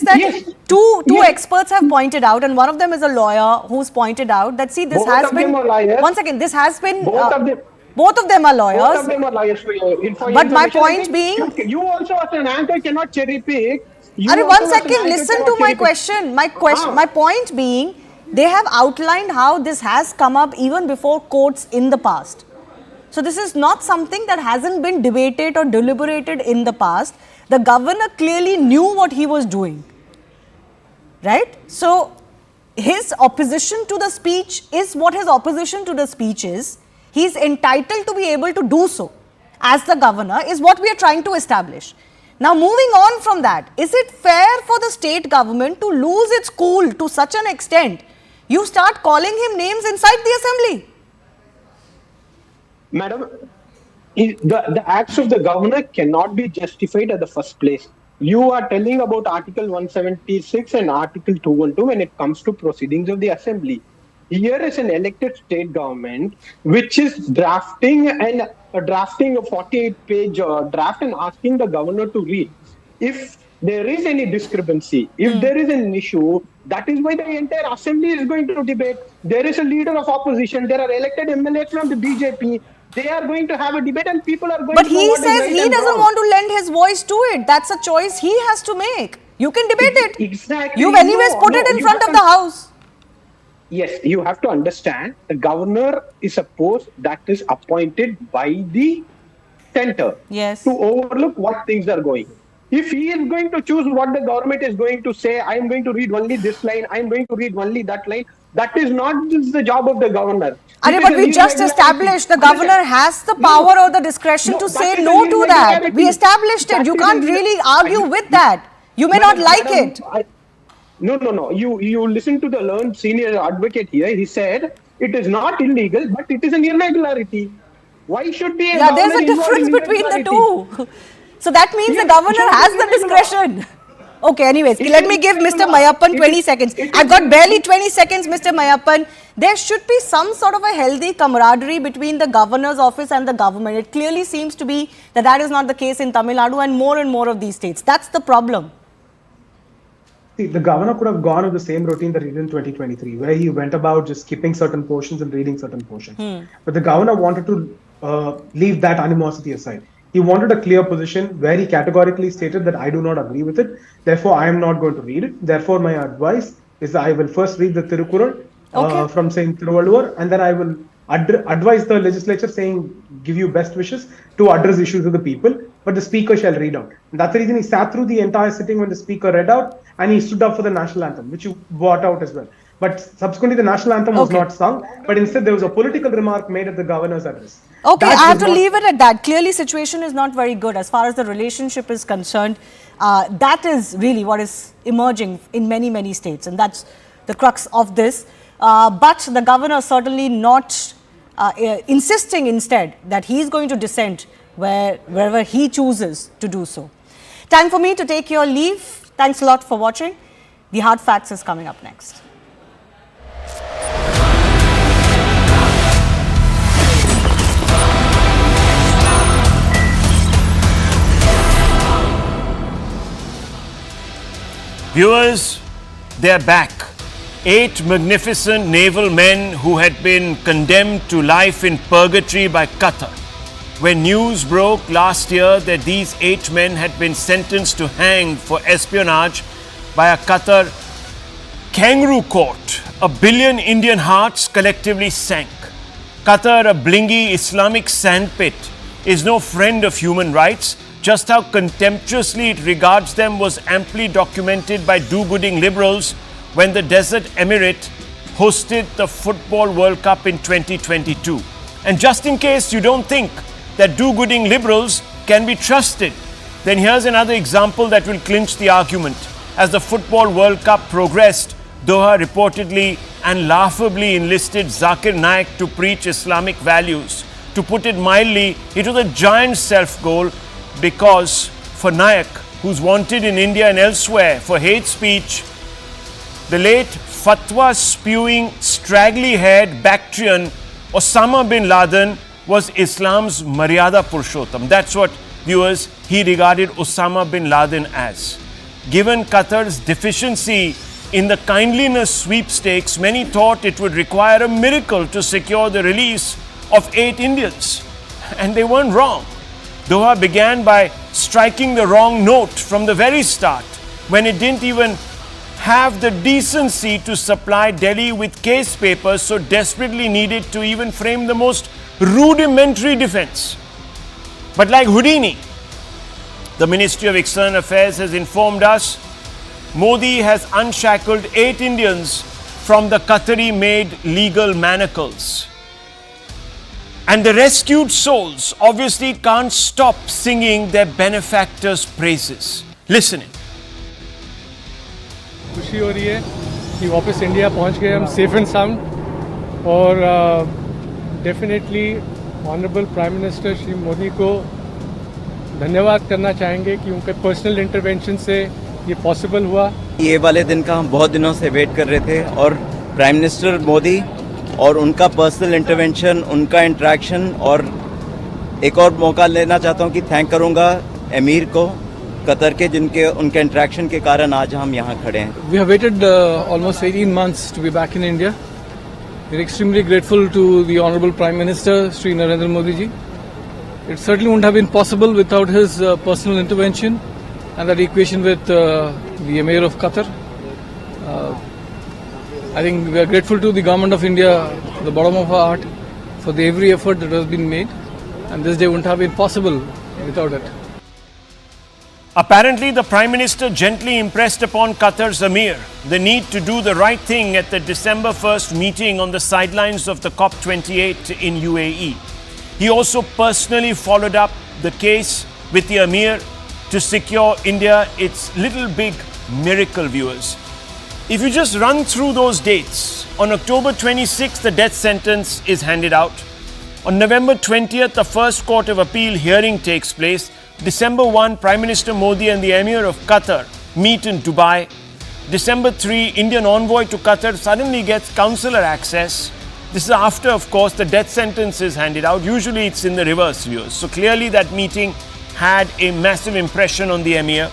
that two experts have pointed out, and one of them is a lawyer who's pointed out that, see, this has been... One second, this has been... Both of them are lawyers. Both of them are lawyers for you. But my point being... You also as an anchor cannot cherry pick. One second, listen to my question. My point being, they have outlined how this has come up even before courts in the past. So this is not something that hasn't been debated or deliberated in the past. The governor clearly knew what he was doing, right? So his opposition to the speech is what his opposition to the speech is. He's entitled to be able to do so as the governor, is what we are trying to establish. Now, moving on from that, is it fair for the state government to lose its cool to such an extent? You start calling him names inside the assembly. Madam, the acts of the governor cannot be justified at the first place. You are telling about Article 176 and Article 212 when it comes to proceedings of the assembly. Here is an elected state government which is drafting a 48-page draft and asking the governor to read. If there is any discrepancy, if there is an issue, that is why the entire assembly is going to debate. There is a leader of opposition. There are elected MLAs from the BJP. They are going to have a debate and people are going to... But he says he doesn't want to lend his voice to it. That's a choice he has to make. You can debate it. Exactly. You've anyways put it in front of the house. Yes, you have to understand the governor is a post that is appointed by the center to overlook what things are going. If he is going to choose what the government is going to say, I am going to read only this line, I am going to read only that line, that is not the job of the governor. But we just established the governor has the power or the discretion to say no to that. We established it. You can't really argue with that. You may not like it. No. You listen to the learned senior advocate here. He said it is not illegal, but it is an irregularity. Why should be? Yeah, there's a difference between the two. So that means the governor has the discretion. Okay, anyways, let me give Mr. Mayappan 20 seconds. I've got barely 20 seconds, Mr. Mayappan. There should be some sort of a healthy camaraderie between the governor's office and the government. It clearly seems to be that is not the case in Tamil Nadu and more of these states. That's the problem. See, the governor could have gone with the same routine that he did in 2023, where he went about just skipping certain portions and reading certain portions. But the governor wanted to leave that animosity aside. He wanted a clear position where he categorically stated that I do not agree with it. Therefore, I am not going to read it. Therefore, my advice is that I will first read the Tirukkural from Saint Thiruvalluvar, and then I will advise the legislature saying, give you best wishes to address issues of the people, but the speaker shall read out. And that's the reason he sat through the entire sitting when the speaker read out, and he stood up for the national anthem, which you brought out as well. But subsequently, the national anthem was not sung, but instead there was a political remark made at the governor's address. Okay, I have to leave it at that. Clearly, situation is not very good as far as the relationship is concerned. That is really what is emerging in many states, and that's the crux of this. But the governor certainly not insisting instead that he is going to dissent wherever he chooses to do so. Time for me to take your leave. Thanks a lot for watching. The Hard Facts is coming up next. Viewers, they are back. 8 magnificent naval men who had been condemned to life in purgatory by Qatar. When news broke last year that these 8 men had been sentenced to hang for espionage by a Qatar kangaroo court, $1 billion Indian hearts collectively sank. Qatar, a blingy Islamic sandpit, is no friend of human rights. Just how contemptuously it regards them was amply documented by do-gooding liberals when the Desert Emirate hosted the Football World Cup in 2022. And just in case you don't think that do-gooding liberals can be trusted, then here's another example that will clinch the argument. As the Football World Cup progressed, Doha reportedly and laughably enlisted Zakir Naik to preach Islamic values. To put it mildly, it was a giant self-goal, because for Naik, who's wanted in India and elsewhere for hate speech, the late fatwa-spewing, straggly-haired Bactrian Osama bin Laden was Islam's Maryada Purushottam. That's what, viewers, he regarded Osama bin Laden as. given Qatar's deficiency in the kindliness sweepstakes, many thought it would require a miracle to secure the release of 8 Indians. And they weren't wrong. Doha began by striking the wrong note from the very start, when it didn't even have the decency to supply Delhi with case papers so desperately needed to even frame the most rudimentary defense. But like Houdini, the Ministry of External Affairs has informed us Modi has unshackled 8 Indians from the Qatari-made legal manacles. And the rescued souls obviously can't stop singing their benefactor's praises. Listen in. खुशी हो रही है कि वापस India पहुंच गए हम safe and sound और definitely honourable prime minister Shri Modi को धन्यवाद करना चाहेंगे कि उनके पर्सनल इंटरवेंशन से ये पॉसिबल हुआ। ये वाले दिन का हम बहुत दिनों से वेट कर रहे थे और प्राइम मिनिस्टर मोदी और उनका पर्सनल इंटरवेंशन, उनका इंटरेक्शन, और एक और मौका लेना चाहता हूँ कि थैंक करूँगा एमीर को कतर के, जिनके उनके इंटरेक्शन के कारण आज हम यहाँ खड़े हैं। We have waited almost 18 months to be back in India. We are extremely grateful to the Honorable Prime Minister Shri Narendra Modi ji. It certainly wouldn't have been possible without his personal intervention and that equation with the Emir of Qatar. I think we are grateful to the Government of India, the bottom of our heart, for the every effort that has been made, and this day wouldn't have been possible without it. Apparently, the Prime Minister gently impressed upon Qatar's Emir the need to do the right thing at the December 1st meeting on the sidelines of the COP28 in UAE. He also personally followed up the case with the Emir to secure India its little big miracle, viewers. If you just run through those dates, on October 26th, the death sentence is handed out. On November 20th, the first Court of Appeal hearing takes place. December 1, Prime Minister Modi and the Emir of Qatar meet in Dubai. December 3, Indian envoy to Qatar suddenly gets consular access. This is after, of course, the death sentence is handed out. Usually it's in the reverse, viewers. So clearly that meeting had a massive impression on the Emir.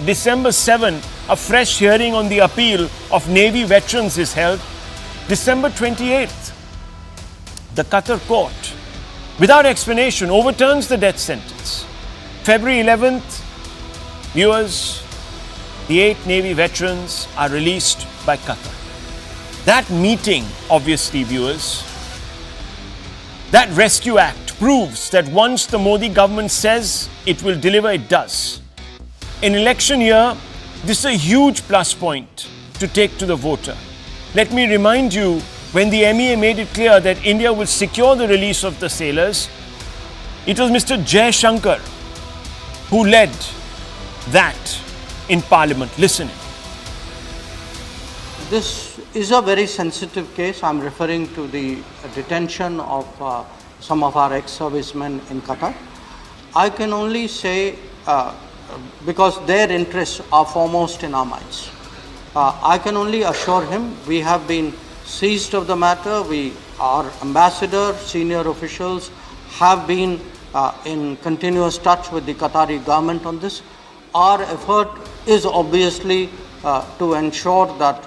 December 7, a fresh hearing on the appeal of Navy veterans is held. December 28th, the Qatar court, without explanation, overturns the death sentence. February 11th, viewers, the 8 Navy veterans are released by Qatar. That meeting, obviously, viewers, that rescue act proves that once the Modi government says it will deliver, it does. In election year, this is a huge plus point to take to the voter. Let me remind you, when the MEA made it clear that India will secure the release of the sailors, it was Mr. Jai Shankar who led that in Parliament. Listen. This is a very sensitive case. I'm referring to the detention of some of our ex-servicemen in Qatar. I can only say, because their interests are foremost in our minds, I can only assure him we have been seized of the matter. Our ambassador, senior officials have been in continuous touch with the Qatari government on this. Our effort is obviously to ensure that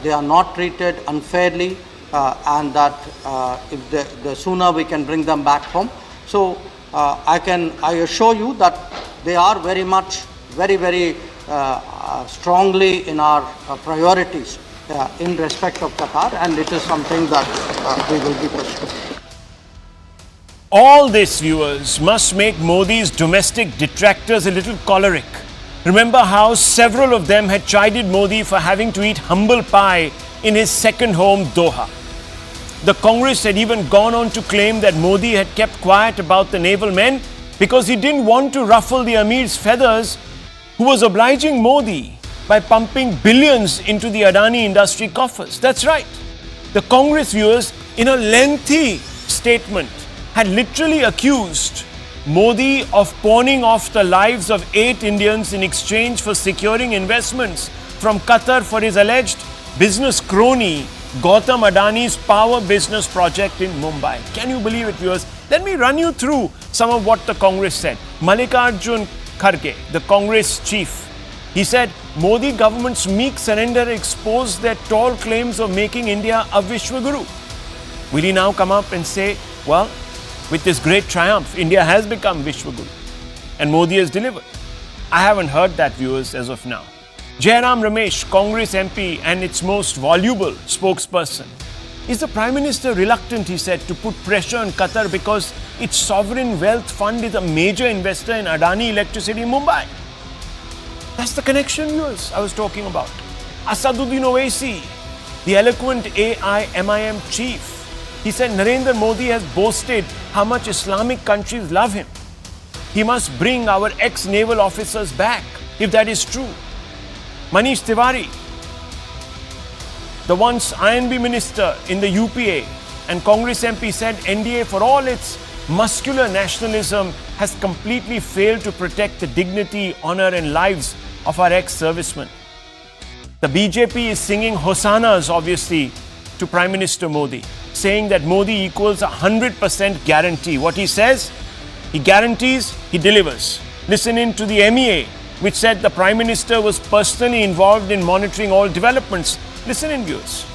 they are not treated unfairly and that if the sooner we can bring them back home. So I assure you that they are very much, very strongly in our priorities in respect of Qatar, and it is something that we will be pursuing. All this, viewers, must make Modi's domestic detractors a little choleric. Remember how several of them had chided Modi for having to eat humble pie in his second home, Doha. The Congress had even gone on to claim that Modi had kept quiet about the naval men because he didn't want to ruffle the Amir's feathers, who was obliging Modi by pumping billions into the Adani industry coffers. That's right. The Congress, viewers, in a lengthy statement, had literally accused Modi of pawning off the lives of 8 Indians in exchange for securing investments from Qatar for his alleged business crony Gautam Adani's power business project in Mumbai. Can you believe it, viewers? Let me run you through some of what the Congress said. Mallikarjun Kharge, the Congress chief, He said Modi government's meek surrender exposed their tall claims of making India a Vishwaguru. Will he now come up and say, well, with this great triumph, India has become Vishwaguru and Modi has delivered? I haven't heard that, viewers, as of now. Jairam Ramesh, Congress MP and its most voluble spokesperson. Is the Prime Minister reluctant, he said, to put pressure on Qatar because its sovereign wealth fund is a major investor in Adani Electricity in Mumbai? That's the connection, viewers, I was talking about. Asaduddin Owaisi, the eloquent AIMIM chief, he said Narendra Modi has boasted how much Islamic countries love him. He must bring our ex-naval officers back, if that is true. Manish Tiwari, the once INB minister in the UPA and Congress MP, said NDA, for all its muscular nationalism, has completely failed to protect the dignity, honor and lives of our ex-servicemen. The BJP is singing hosannas, obviously, to Prime Minister Modi, saying that Modi equals 100% guarantee. What he says, he guarantees, he delivers. Listen in to the MEA, which said the Prime Minister was personally involved in monitoring all developments. Listen in, viewers.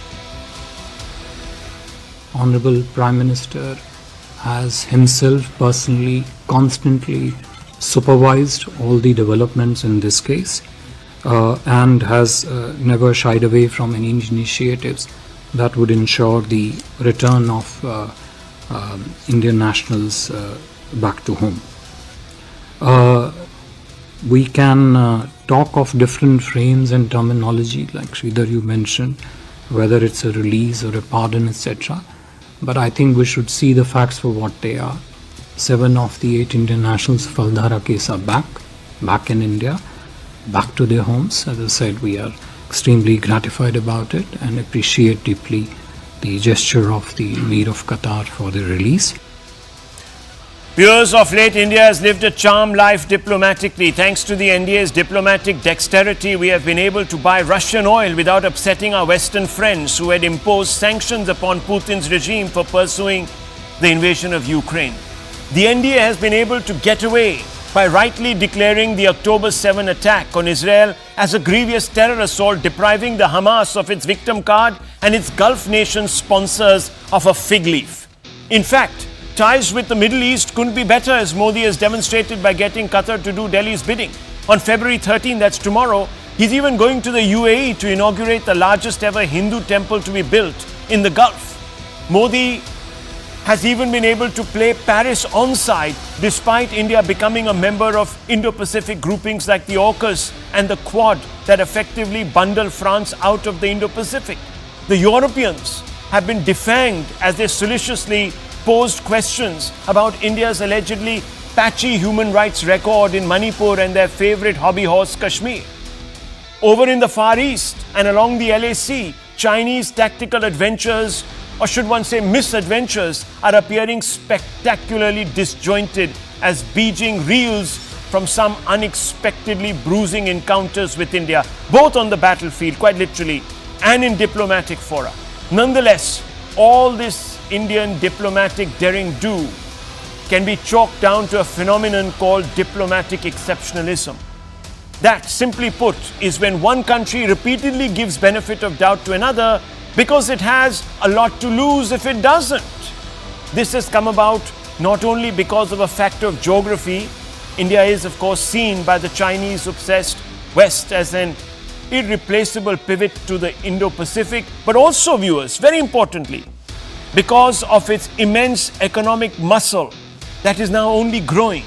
Honorable Prime Minister has himself personally, constantly supervised all the developments in this case and has never shied away from any initiatives that would ensure the return of Indian nationals back to home. We can talk of different frames and terminology, like Sridhar you mentioned, whether it's a release or a pardon, etc. But I think we should see the facts for what they are. 7 of the 8 Indian nationals of Dahra case are back in India, back to their homes. As I said, we are extremely gratified about it and appreciate deeply the gesture of the Emir of Qatar for the release. Viewers, of late, India has lived a charmed life diplomatically. Thanks to the NDA's diplomatic dexterity, we have been able to buy Russian oil without upsetting our Western friends who had imposed sanctions upon Putin's regime for pursuing the invasion of Ukraine. The NDA has been able to get away by rightly declaring the October 7 attack on Israel as a grievous terror assault, depriving the Hamas of its victim card and its Gulf nation sponsors of a fig leaf. In fact, ties with the Middle East couldn't be better, as Modi has demonstrated by getting Qatar to do Delhi's bidding. On February 13, that's tomorrow, he's even going to the UAE to inaugurate the largest ever Hindu temple to be built in the Gulf. Modi has even been able to play Paris onside despite India becoming a member of Indo-Pacific groupings like the AUKUS and the Quad that effectively bundle France out of the Indo-Pacific. The Europeans have been defanged as they solicitously posed questions about India's allegedly patchy human rights record in Manipur and their favorite hobby horse Kashmir. Over in the Far East and along the LAC, Chinese tactical adventures, or should one say misadventures, are appearing spectacularly disjointed as Beijing reels from some unexpectedly bruising encounters with India, both on the battlefield, quite literally, and in diplomatic fora. Nonetheless, all this Indian diplomatic daring-do can be chalked down to a phenomenon called diplomatic exceptionalism. That, simply put, is when one country repeatedly gives benefit of doubt to another because it has a lot to lose if it doesn't. This has come about not only because of a factor of geography. India is, of course, seen by the Chinese-obsessed West as an irreplaceable pivot to the Indo-Pacific, but also, viewers, very importantly, because of its immense economic muscle that is now only growing.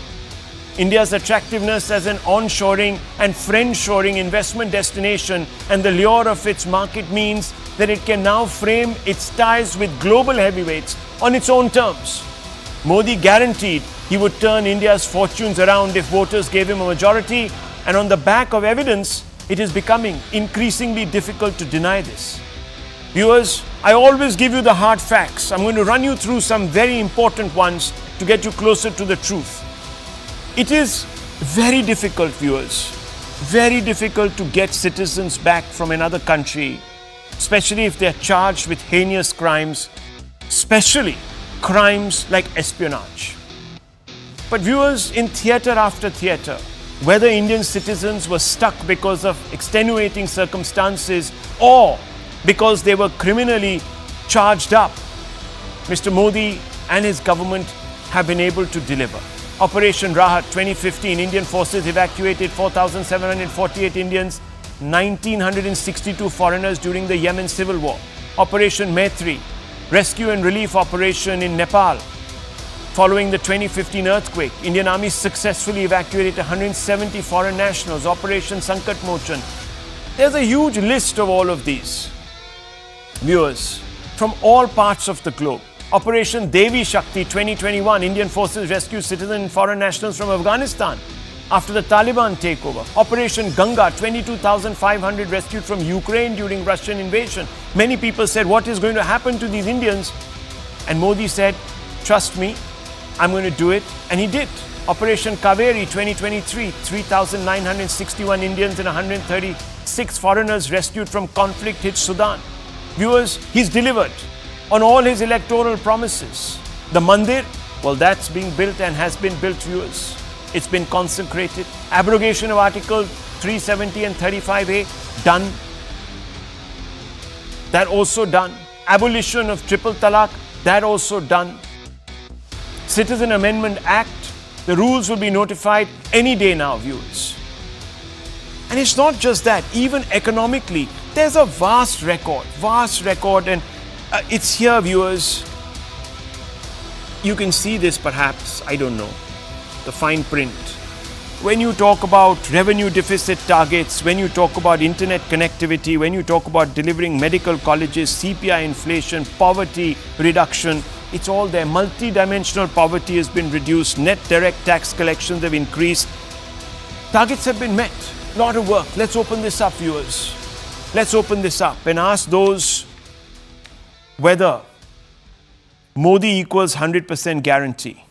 India's attractiveness as an onshoring and friendshoring investment destination and the lure of its market means that it can now frame its ties with global heavyweights on its own terms. Modi guaranteed he would turn India's fortunes around if voters gave him a majority, and on the back of evidence, it is becoming increasingly difficult to deny this. Viewers, I always give you the hard facts. I'm going to run you through some very important ones to get you closer to the truth. It is very difficult, viewers, very difficult to get citizens back from another country, especially if they're charged with heinous crimes, especially crimes like espionage. But viewers, in theatre after theatre, whether Indian citizens were stuck because of extenuating circumstances or because they were criminally charged up, Mr. Modi and his government have been able to deliver. Operation Rahat 2015, Indian forces evacuated 4,748 Indians, 1,962 foreigners during the Yemen civil war. Operation Maitri, rescue and relief operation in Nepal. Following the 2015 earthquake, Indian Army successfully evacuated 170 foreign nationals. Operation Sankat Mochan. There's a huge list of all of these. Viewers from all parts of the globe. Operation Devi Shakti 2021, Indian forces rescue citizen and foreign nationals from Afghanistan after the Taliban takeover. Operation Ganga, 22,500 rescued from Ukraine during Russian invasion. Many people said, what is going to happen to these Indians? And Modi said, trust me, I'm going to do it. And he did. Operation Kaveri 2023, 3,961 Indians and 136 foreigners rescued from conflict-hit Sudan. Viewers, he's delivered on all his electoral promises. The mandir, well, that's being built and has been built, viewers. It's been consecrated. Abrogation of Article 370 and 35A, done. That also done. Abolition of triple talaq, that also done. Citizen Amendment Act, the rules will be notified any day now, viewers. And it's not just that, even economically, there's a vast record, and it's here, viewers. You can see this perhaps, I don't know, the fine print. When you talk about revenue deficit targets, when you talk about internet connectivity, when you talk about delivering medical colleges, CPI inflation, poverty reduction, it's all there. Multi-dimensional poverty has been reduced, net direct tax collections have increased. Targets have been met. A lot of work. Let's open this up, viewers. Let's open this up and ask those whether Modi equals 100% guarantee,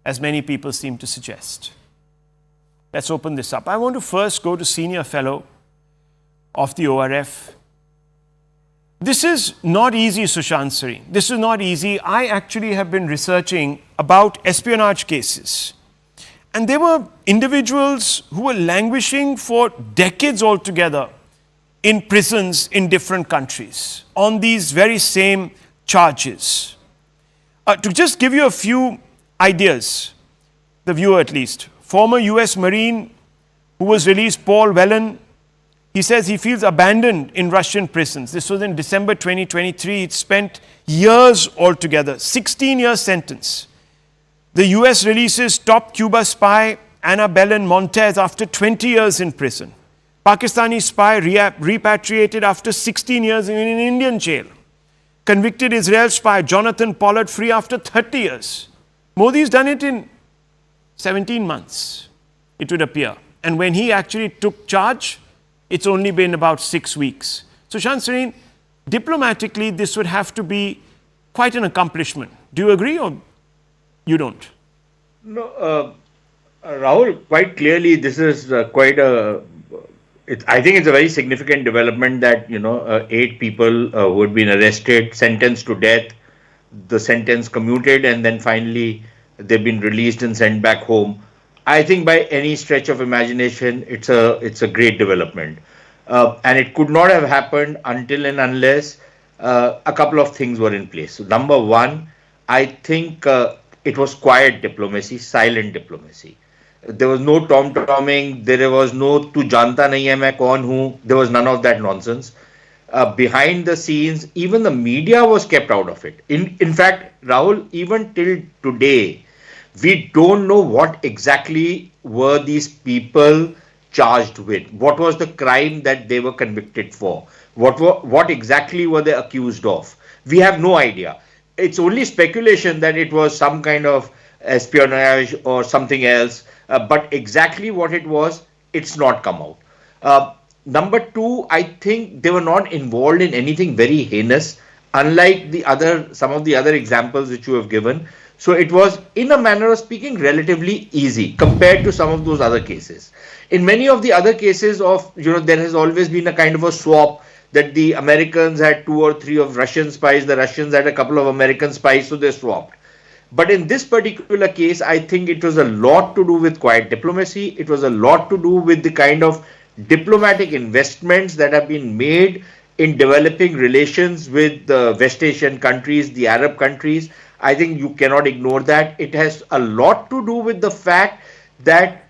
as many people seem to suggest. Let's open this up. I want to first go to Senior Fellow of the ORF. This is not easy, Sushant Sri. This is not easy. I actually have been researching about espionage cases. And there were individuals who were languishing for decades altogether in prisons in different countries on these very same charges. To just give you a few ideas, the viewer at least, former US Marine who was released, Paul Whelan, he says he feels abandoned in Russian prisons. This was in December 2023. He'd spent years altogether, 16-year sentence. The US releases top Cuba spy Anna Belen Montez after 20 years in prison. Pakistani spy repatriated after 16 years in an Indian jail. Convicted Israel spy Jonathan Pollard free after 30 years. Modi's done it in 17 months, it would appear. And when he actually took charge, it's only been about 6 weeks. So, Shansarin, diplomatically, this would have to be quite an accomplishment. Do you agree or you don't? No, Rahul, quite clearly, this is quite a. I think it's a very significant development that 8 people who had been arrested, sentenced to death, the sentence commuted, and then finally they've been released and sent back home. I think by any stretch of imagination, it's a great development, and it could not have happened until and unless a couple of things were in place. So number one, I think it was quiet diplomacy, silent diplomacy. There was no tom-tomming, there was no tu janta nahi hai main kaun hu, there was none of that nonsense. Behind the scenes, even the media was kept out of it. In fact, Rahul, even till today, we don't know what exactly were these people charged with. What was the crime that they were convicted for? What exactly were they accused of? We have no idea. It's only speculation that it was some kind of espionage or something else. But exactly what it was, it's not come out. Number two, I think they were not involved in anything very heinous, unlike some of the other examples which you have given. So it was, in a manner of speaking, relatively easy compared to some of those other cases. In many of the other cases there has always been a kind of a swap that the Americans had 2 or 3 of Russian spies, the Russians had a couple of American spies, so they swapped. But in this particular case, I think it was a lot to do with quiet diplomacy. It was a lot to do with the kind of diplomatic investments that have been made in developing relations with the West Asian countries, the Arab countries. I think you cannot ignore that. It has a lot to do with the fact that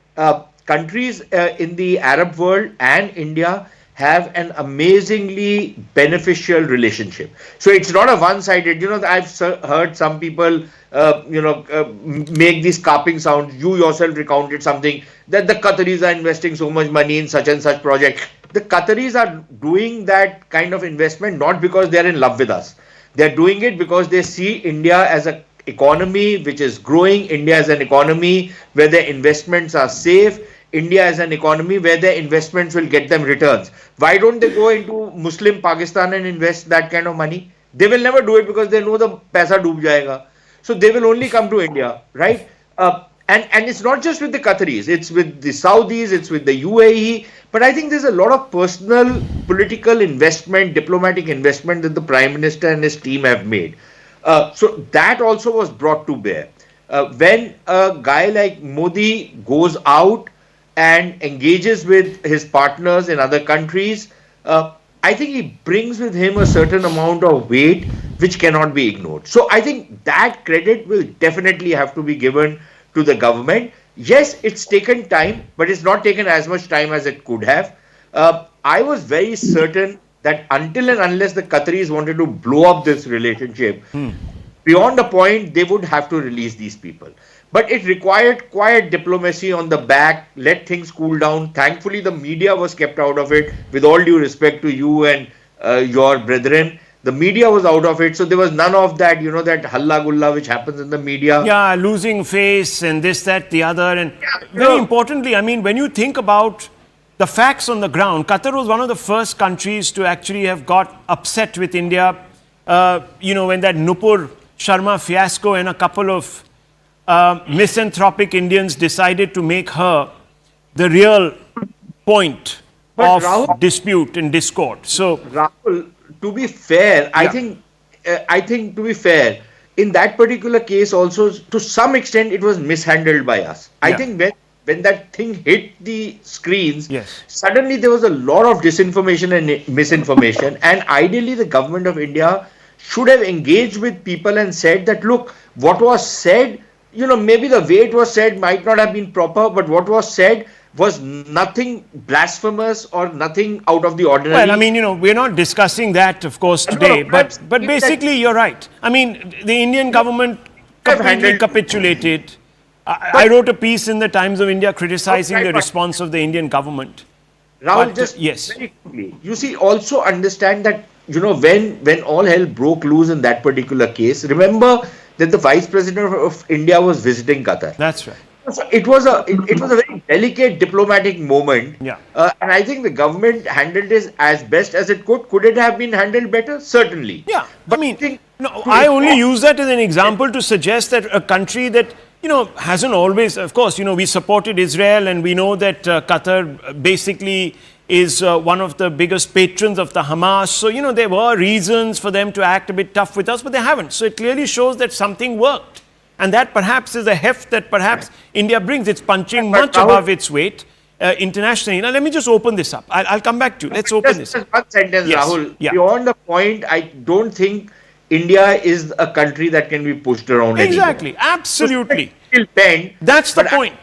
countries in the Arab world and India have an amazingly beneficial relationship. So it's not a one-sided, I've heard some people, make these carping sounds. You yourself recounted something that the Qataris are investing so much money in such and such project. The Qataris are doing that kind of investment not because they're in love with us. They're doing it because they see India as an economy which is growing. India as an economy where their investments are safe. India as an economy where their investments will get them returns. Why don't they go into Muslim Pakistan and invest that kind of money? They will never do it because they know the paisa doob jayega. So they will only come to India, right? And it's not just with the Qataris, it's with the Saudis, it's with the UAE. But I think there's a lot of personal, political investment, diplomatic investment that the Prime Minister and his team have made. So that also was brought to bear. When a guy like Modi goes out and engages with his partners in other countries, I think he brings with him a certain amount of weight which cannot be ignored. So I think that credit will definitely have to be given to the government. Yes, it's taken time, but it's not taken as much time as it could have. I was very certain that until and unless the Qataris wanted to blow up this relationship, beyond a point, they would have to release these people. But it required quiet diplomacy on the back, let things cool down. Thankfully, the media was kept out of it. With all due respect to you and your brethren, the media was out of it. So there was none of that, that halla gulla which happens in the media. Yeah, losing face and this, that, the other. And very importantly, I mean, when you think about the facts on the ground, Qatar was one of the first countries to actually have got upset with India. When that Nupur Sharma fiasco and a couple of misanthropic Indians decided to make her the real point of Rahul, dispute and discord. So, Rahul, to be fair, I think to be fair, in that particular case also, to some extent, it was mishandled by us. I think when that thing hit the screens, suddenly there was a lot of disinformation and misinformation. And ideally, the government of India should have engaged with people and said that, look, what was said, maybe the way it was said might not have been proper, but what was said was nothing blasphemous or nothing out of the ordinary. Well, I mean, we're not discussing that, of course, today, but basically you're right. I mean, the Indian government completely capitulated. I wrote a piece in the Times of India criticizing the response of the Indian government. Rahul, very quickly, you see, also understand that, when all hell broke loose in that particular case, remember that the Vice President of India was visiting Qatar. That's right. So it was a very delicate diplomatic moment. Yeah. And I think the government handled this as best as it could. Could it have been handled better? Certainly. Yeah. But I only use that as an example to suggest that a country that, hasn't always, of course, we supported Israel and we know that Qatar basically is one of the biggest patrons of the Hamas. So, there were reasons for them to act a bit tough with us, but they haven't. So it clearly shows that something worked. And that perhaps is a heft that perhaps India brings. It's punching much above its weight internationally. Now, let me just open this up. I'll come back to you. Let's open this up. Just one sentence, Rahul. Yeah. Beyond the point, I don't think India is a country that can be pushed around Exactly. anymore. Absolutely. Still bent, that's the point.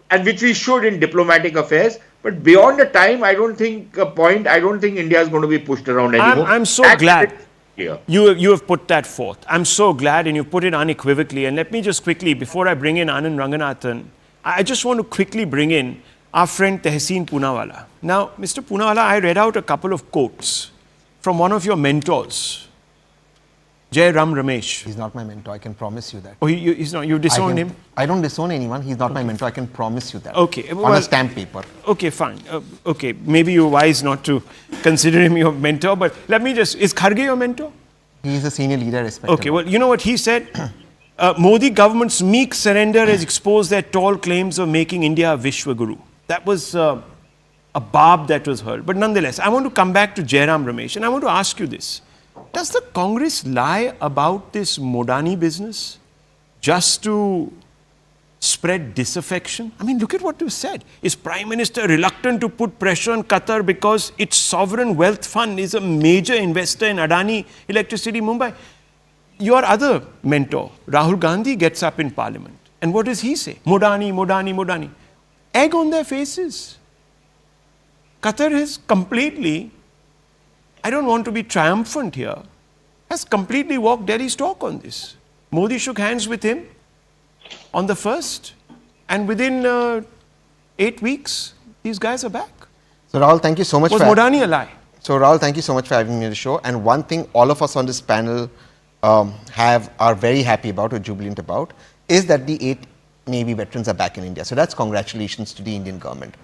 And which we should in diplomatic affairs. But beyond the time, I don't think India is going to be pushed around anymore. I'm so glad you have put that forth. I'm so glad, and you put it unequivocally. And let me just quickly, before I bring in Anand Ranganathan, I just want to quickly bring in our friend Tehseen Poonawalla. Now, Mr. Poonawalla, I read out a couple of quotes from one of your mentors, Jai Ram Ramesh. He's not my mentor, I can promise you that. Oh, he's not. You disowned him? I don't disown anyone. He's not my mentor, I can promise you that. Okay. On a stamp paper. Okay, fine. Okay, maybe you're wise not to consider him your mentor, but let me just, is Kharge your mentor? He is a senior leader, respected. Okay, well, you know what he said? Modi government's meek surrender has exposed their tall claims of making India a Vishwaguru. That was a barb that was hurled. But nonetheless, I want to come back to Jairam Ramesh, and I want to ask you this. Does the Congress lie about this Modani business? just to spread disaffection? I mean, look at what you said. Is Prime Minister reluctant to put pressure on Qatar because its sovereign wealth fund is a major investor in Adani Electricity Mumbai? Your other mentor, Rahul Gandhi, gets up in Parliament. And what does he say? Modani, Modani, Modani. Egg on their faces. Qatar has completely, I don't want to be triumphant here, has completely walked Delhi's talk on this. Modi shook hands with him on the 1st, and within 8 weeks, these guys are back. So Rahul, thank you so much. Was Modani a lie? So Rahul, thank you so much for having me on the show. And one thing all of us on this panel are very happy about or jubilant about is that the 8 Navy veterans are back in India. So that's congratulations to the Indian government.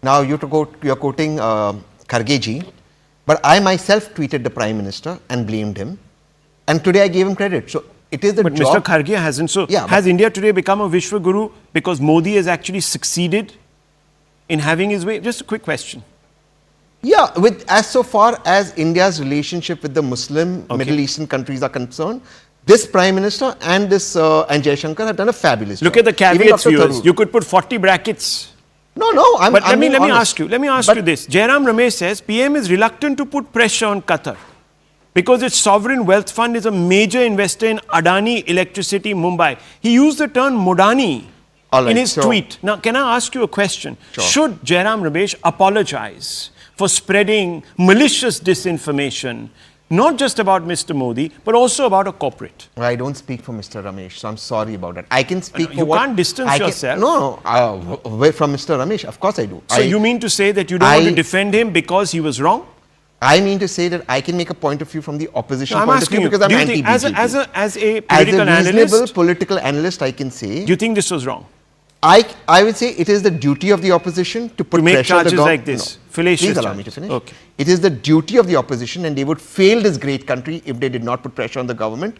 Now you're quoting Kharge ji, but I myself tweeted the Prime Minister and blamed him. And today I gave him credit. So it is the but job. Mr. Kharge hasn't. So Yeah, has India today become a Vishwa Guru because Modi has actually succeeded in having his way? Just a quick question. Yeah, as so far as India's relationship with the Muslim Middle Eastern countries are concerned, this Prime Minister and this and Jaishankar have done a fabulous job. Look at the caveats, Even Dr. viewers. Tharoor. You could put 40 brackets. No, But let me honest. ask you this. Jairam Ramesh says PM is reluctant to put pressure on Qatar because its sovereign wealth fund is a major investor in Adani Electricity Mumbai. He used the term Modani in his tweet. Now, can I ask you a question? Sure. Should Jairam Ramesh apologize for spreading malicious disinformation, not just about Mr. Modi, but also about a corporate? I don't speak for Mr. Ramesh, so I'm sorry about that. I can speak for You can't distance yourself. No, from Mr. Ramesh, of course I do. So you mean to say that you don't want to defend him because he was wrong? I mean to say that I can make a point of view from the opposition No, I'm point of asking view you, because I'm do you think, anti-BJP. as a political reasonable analyst, political analyst, I can say, do you think this was wrong? I would say it is the duty of the opposition to put To make pressure on the charges government. like this, fallacious Please allow me to charges. finish. Okay. It is the duty of the opposition, and they would fail this great country if they did not put pressure on the government.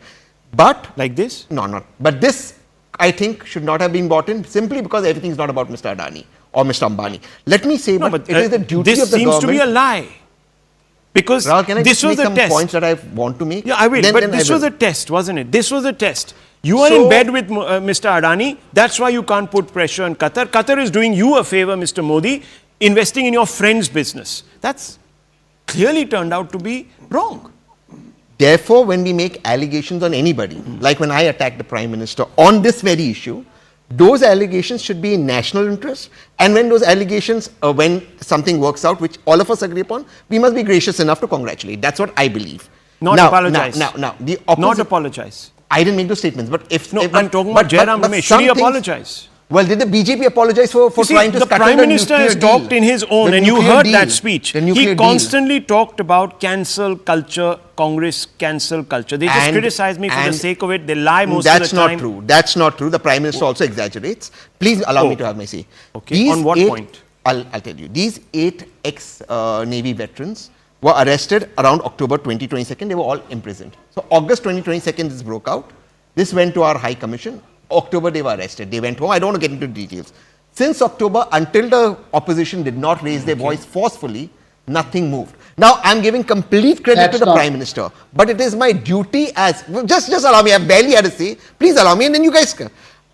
But like this? No, not. But this, I think, should not have been bought in simply because everything is not about Mr. Adani or Mr. Ambani. Let me say, No, but it is the duty this of the seems government. to be a lie. Because Rahul, can I this just was make a some test. points that I want to make? Yeah, I will. But this was a test, wasn't it? This was a test. You are in bed with Mr. Adani. That's why you can't put pressure on Qatar. Qatar is doing you a favor, Mr. Modi, investing in your friend's business. That's clearly turned out to be wrong. Therefore, when we make allegations on anybody, like when I attacked the Prime Minister on this very issue, those allegations should be in national interest. And when those allegations, when something works out, which all of us agree upon, we must be gracious enough to congratulate. That's what I believe. Not apologize. Now, the opposite. Not apologize. I didn't make those statements, but if... No, if, I'm talking about Jairam Ramesh. Should he apologize? Well, did the BJP apologize for You see, trying to the scatter Prime the Minister nuclear has deal? talked in his own, The and you nuclear heard deal. that speech. The nuclear He deal. constantly talked about cancel culture, Congress cancel culture. They just criticize me for the sake of it. They lie most of the time. That's not true. That's not true. The Prime Minister also exaggerates. Please allow me to have my say. Okay. On what point? I'll tell you. These 8 ex-Navy veterans were arrested around October 2022. They were all imprisoned. So August 2022, this broke out. This went to our High Commission. October, they were arrested. They went home. I don't want to get into details. Since October, until the opposition did not raise their voice forcefully, nothing moved. Now, I'm giving complete credit to the Prime Minister, but it is my duty as... Just allow me. I barely had to say. Please allow me, and then you guys can.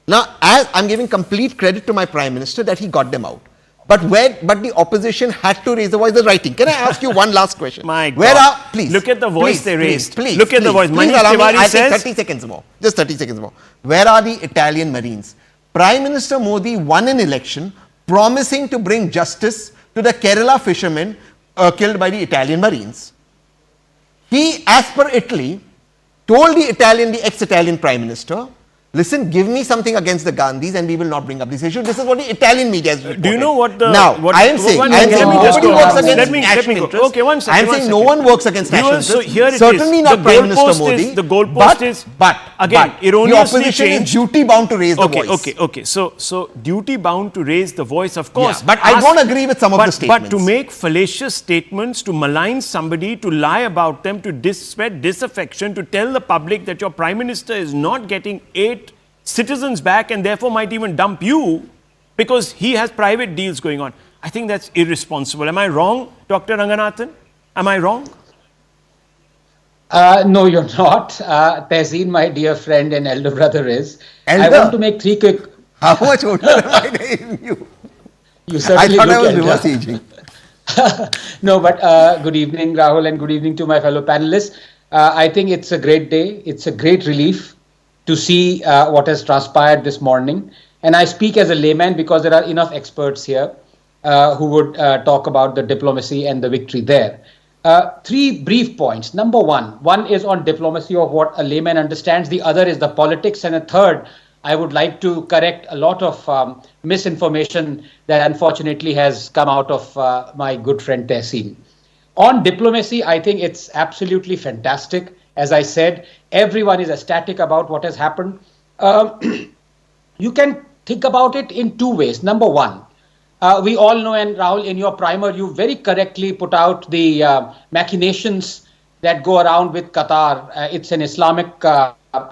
Now, as I'm giving complete credit to my Prime Minister that he got them out. But the opposition had to raise the voice. The writing. Can I ask you one last question? My God. Please. Look at the voice they raised. Please. Look at the voice. Please Manish allow me. Tiwari I'll says... take 30 seconds more. Just 30 seconds more. Where are the Italian Marines? Prime Minister Modi won an election promising to bring justice to the Kerala fishermen killed by the Italian Marines. He, as per Italy, told the ex-Italian Prime Minister, listen, give me something against the Gandhis and we will not bring up this issue. This is what the Italian media has reported. Do you know what the... Now, I am saying nobody works against national interests. Okay, one second. I am saying no one works against national interests. So here it is. Certainly not Prime Minister Modi. The goalpost is... But again, the erroneously opposition changed. is duty bound to raise the voice. Okay. So duty bound to raise the voice, of course. Yeah, but I don't agree with some of the statements. But to make fallacious statements, to malign somebody, to lie about them, to spread disaffection, to tell the public that your Prime Minister is not getting 8 citizens back and therefore might even dump you because he has private deals going on. I think that's irresponsible. Am I wrong, Dr. Ranganathan? Am I wrong? No, you're not. Tehseen, my dear friend and elder brother, is. I Elder? want to make three quick. How much older am I than you? You I certainly thought I look was elder. reverse aging. No, but good evening, Rahul, and good evening to my fellow panelists. I think it's a great day. It's a great relief to see what has transpired this morning. And I speak as a layman because there are enough experts here who would talk about the diplomacy and the victory there. Three brief points. Number one is on diplomacy of what a layman understands. The other is the politics. And a third, I would like to correct a lot of misinformation that unfortunately has come out of my good friend Tehseen. On diplomacy, I think it's absolutely fantastic. As I said, everyone is ecstatic about what has happened. You can think about it in two ways. Number one, we all know, and Rahul, in your primer, you very correctly put out the machinations that go around with Qatar. It's an Islamic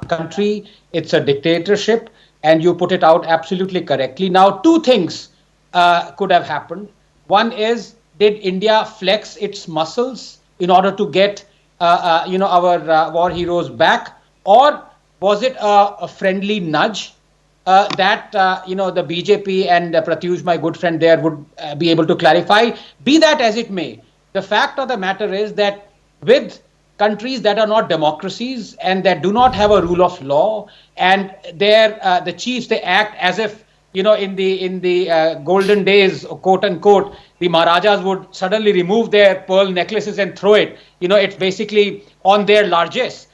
country, it's a dictatorship, and you put it out absolutely correctly. Now, two things could have happened. One is, did India flex its muscles in order to get our war heroes back, or was it a friendly nudge that the BJP and Pratyush, my good friend there, would be able to clarify? Be that as it may, the fact of the matter is that with countries that are not democracies and that do not have a rule of law, and the chiefs, they act as if in the golden days, quote unquote, the Maharajas would suddenly remove their pearl necklaces and throw it. It's basically on their largesse.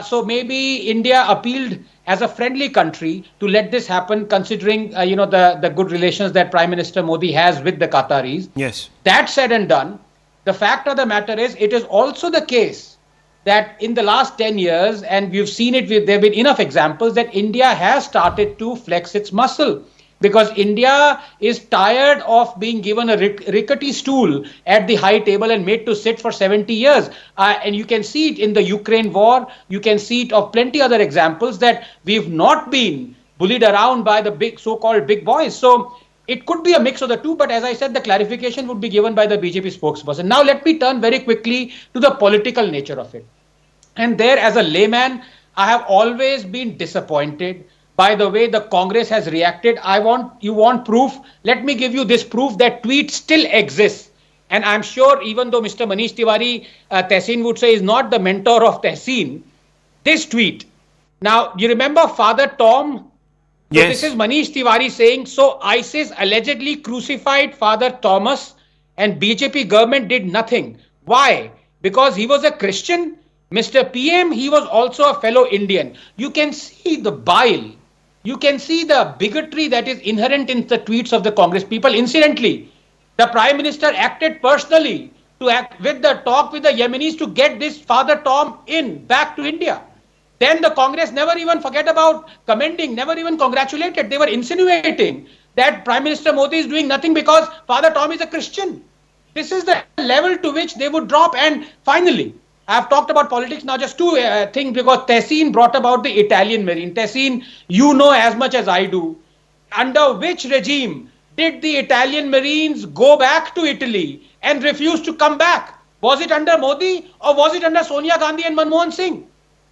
So maybe India appealed as a friendly country to let this happen, considering the good relations that Prime Minister Modi has with the Qataris. Yes. That said and done, the fact of the matter is, it is also the case that in the last 10 years, and we've seen it, there have been enough examples that India has started to flex its muscle. Because India is tired of being given a rickety stool at the high table and made to sit for 70 years. And you can see it in the Ukraine war. You can see it of plenty other examples that we've not been bullied around by the big so-called big boys. So it could be a mix of the two. But as I said, the clarification would be given by the BJP spokesperson. Now let me turn very quickly to the political nature of it. And there, as a layman, I have always been disappointed by the way the Congress has reacted. You want proof? Let me give you this proof that tweet still exists. And I'm sure even though Mr. Manish Tiwari, Tehseen would say, is not the mentor of Tehseen, this tweet. Now, you remember Father Tom? Yes. So this is Manish Tiwari saying, so ISIS allegedly crucified Father Thomas and BJP government did nothing. Why? Because he was a Christian? Mr. PM, he was also a fellow Indian. You can see the bile. You can see the bigotry that is inherent in the tweets of the Congress people. Incidentally, the Prime Minister acted personally to act with the talk with the Yemenis to get this Father Tom back to India. Then the Congress never even forget about commending, never even congratulated. They were insinuating that Prime Minister Modi is doing nothing because Father Tom is a Christian. This is the level to which they would drop. And finally, I've talked about politics now, just two things, because Tehseen brought about the Italian Marine. Tehseen, you know as much as I do. Under which regime did the Italian Marines go back to Italy and refuse to come back? Was it under Modi or was it under Sonia Gandhi and Manmohan Singh?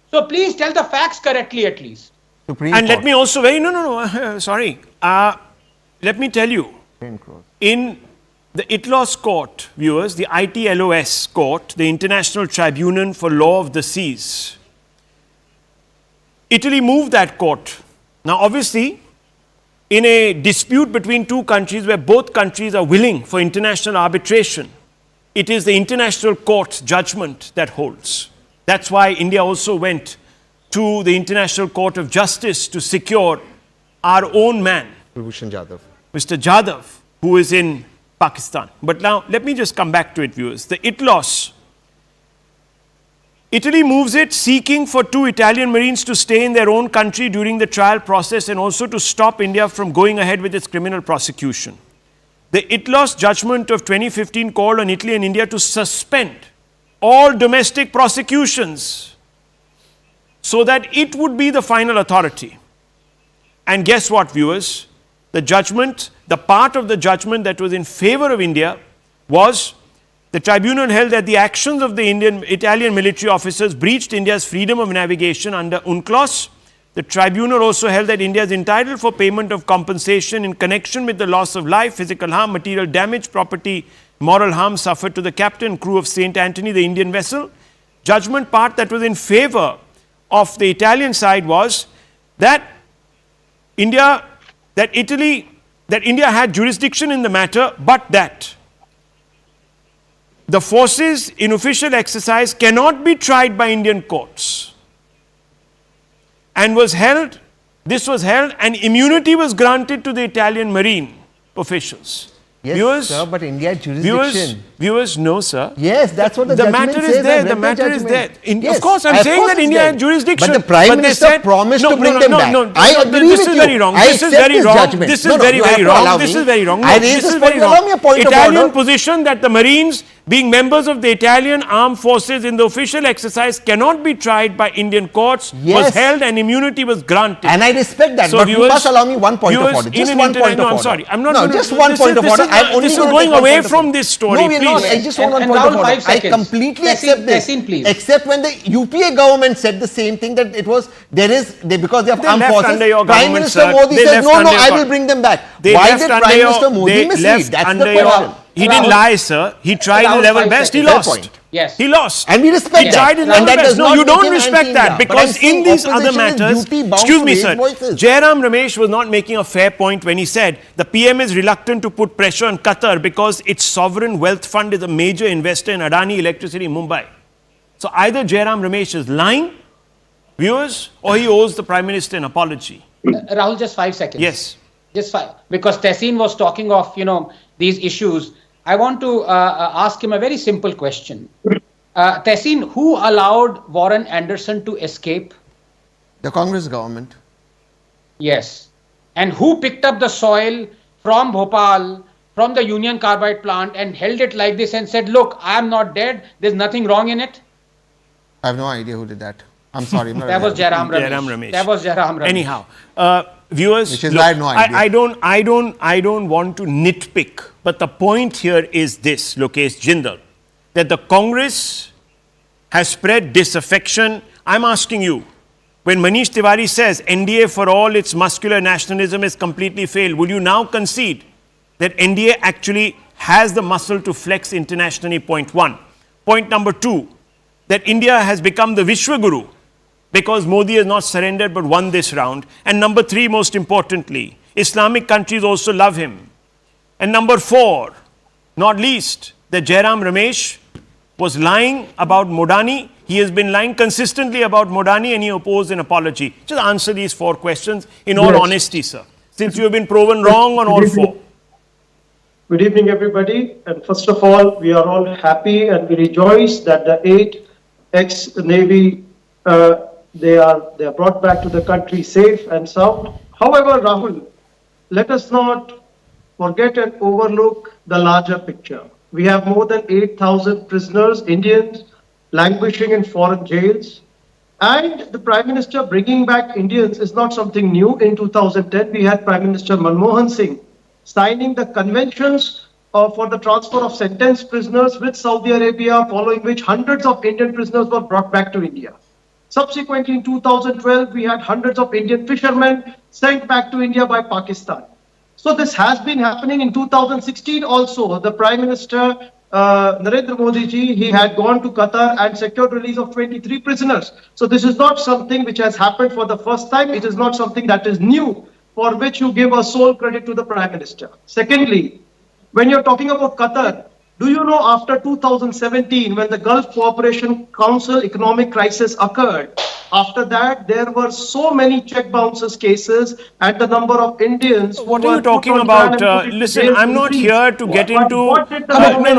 So please tell the facts correctly at least. And let me also sorry. Let me tell you, in the ITLOS court, viewers, the ITLOS court, the International Tribunal for Law of the Seas, Italy moved that court. Now, obviously, in a dispute between two countries where both countries are willing for international arbitration, it is the International Court's judgment that holds. That's why India also went to the International Court of Justice to secure our own man, Mr. Jadhav, who is in Pakistan. But now, let me just come back to it, viewers. The ITLOS. Italy moves it, seeking for two Italian Marines to stay in their own country during the trial process and also to stop India from going ahead with its criminal prosecution. The ITLOS judgment of 2015 called on Italy and India to suspend all domestic prosecutions so that it would be the final authority. And guess what, viewers? The judgment, the part of the judgment that was in favor of India was The tribunal held that the actions of the Italian military officers breached India's freedom of navigation under UNCLOS. The tribunal also held that India is entitled for payment of compensation in connection with the loss of life, physical harm, material damage, property, moral harm suffered to the captain and crew of St. Anthony, the Indian vessel. Judgment part that was in favor of the Italian side was that India had jurisdiction in the matter, but that the forces in official exercise cannot be tried by Indian courts. And this was held, and immunity was granted to the Italian marine officials. Yes, sir, but India had jurisdiction. Viewers, no, sir. Yes, that's what the judgment matter says. is there. The matter is there. Yes, of course, I'm saying that India had jurisdiction. But the Prime Minister promised to bring them back. I agree with you. This is very wrong. I This is very wrong. judgment. This is very, very wrong. This is very wrong. I raised this point. Allow me a point of Italian order. position that the Marines, being members of the Italian armed forces in the official exercise, cannot be tried by Indian courts, was held and immunity was granted. And I respect that. So but you must allow me one point of order. Just one point of order. I'm sorry. I'm not. No, just one point of order. I'm only This is going away from this story. No, we're not. I just want one point of order. I completely accept this. Except when the UPA government said the same thing, that it was because they have armed forces. Prime Minister Modi said, no, I will bring them back. Why did Prime Minister Modi mislead? That's the question. He didn't lie, sir. He tried his level best. He lost. Yes. He lost. And we respect he that. tried his level best. No, you don't respect that, because in these other matters, excuse me, sir, Jairam Ramesh was not making a fair point when he said the PM is reluctant to put pressure on Qatar because its sovereign wealth fund is a major investor in Adani Electricity in Mumbai. So either Jairam Ramesh is lying, viewers, or he owes the Prime Minister an apology. Rahul, just 5 seconds. Yes. Just 5. Because Tessin was talking of, these issues. I want to ask him a very simple question. Tessin, who allowed Warren Anderson to escape? The Congress government. Yes. And who picked up the soil from Bhopal, from the Union Carbide plant, and held it like this and said, look, I am not dead. There's nothing wrong in it. I have no idea who did that. I'm sorry. That was Jairam Ramesh. That was Jairam Ramesh. Anyhow, viewers, which is look, I have no idea. I don't want to nitpick, but the point here is this, Lokesh Jindal, that the Congress has spread disaffection. I'm asking you, when Manish Tiwari says NDA for all its muscular nationalism is completely failed, will you now concede that NDA actually has the muscle to flex internationally? Point one. Point number two, that India has become the Vishwa Guru because Modi has not surrendered but won this round. And number three, most importantly, Islamic countries also love him. And number four, not least, that Jairam Ramesh was lying about Modani. He has been lying consistently about Modani, and he opposed an apology. Just answer these four questions in all honesty, sir, since you have been proven wrong on all four. Good evening, everybody. And first of all, we are all happy and we rejoice that the 8 ex-Navy, they are brought back to the country safe and sound. However, Rahul, let us not forget and overlook the larger picture. We have more than 8,000 prisoners, Indians, languishing in foreign jails. And the Prime Minister bringing back Indians is not something new. In 2010, we had Prime Minister Manmohan Singh signing the conventions for the transfer of sentenced prisoners with Saudi Arabia, following which hundreds of Indian prisoners were brought back to India. Subsequently, in 2012, we had hundreds of Indian fishermen sent back to India by Pakistan. So this has been happening in 2016 also. The Prime Minister, Narendra Modi ji, he had gone to Qatar and secured release of 23 prisoners. So this is not something which has happened for the first time. It is not something that is new, for which you give a sole credit to the Prime Minister. Secondly, when you're talking about Qatar, do you know after 2017, when the Gulf Cooperation Council economic crisis occurred, after that, there were so many check bouncers cases and the number of Indians. What are you talking about? Listen, I'm not here to get into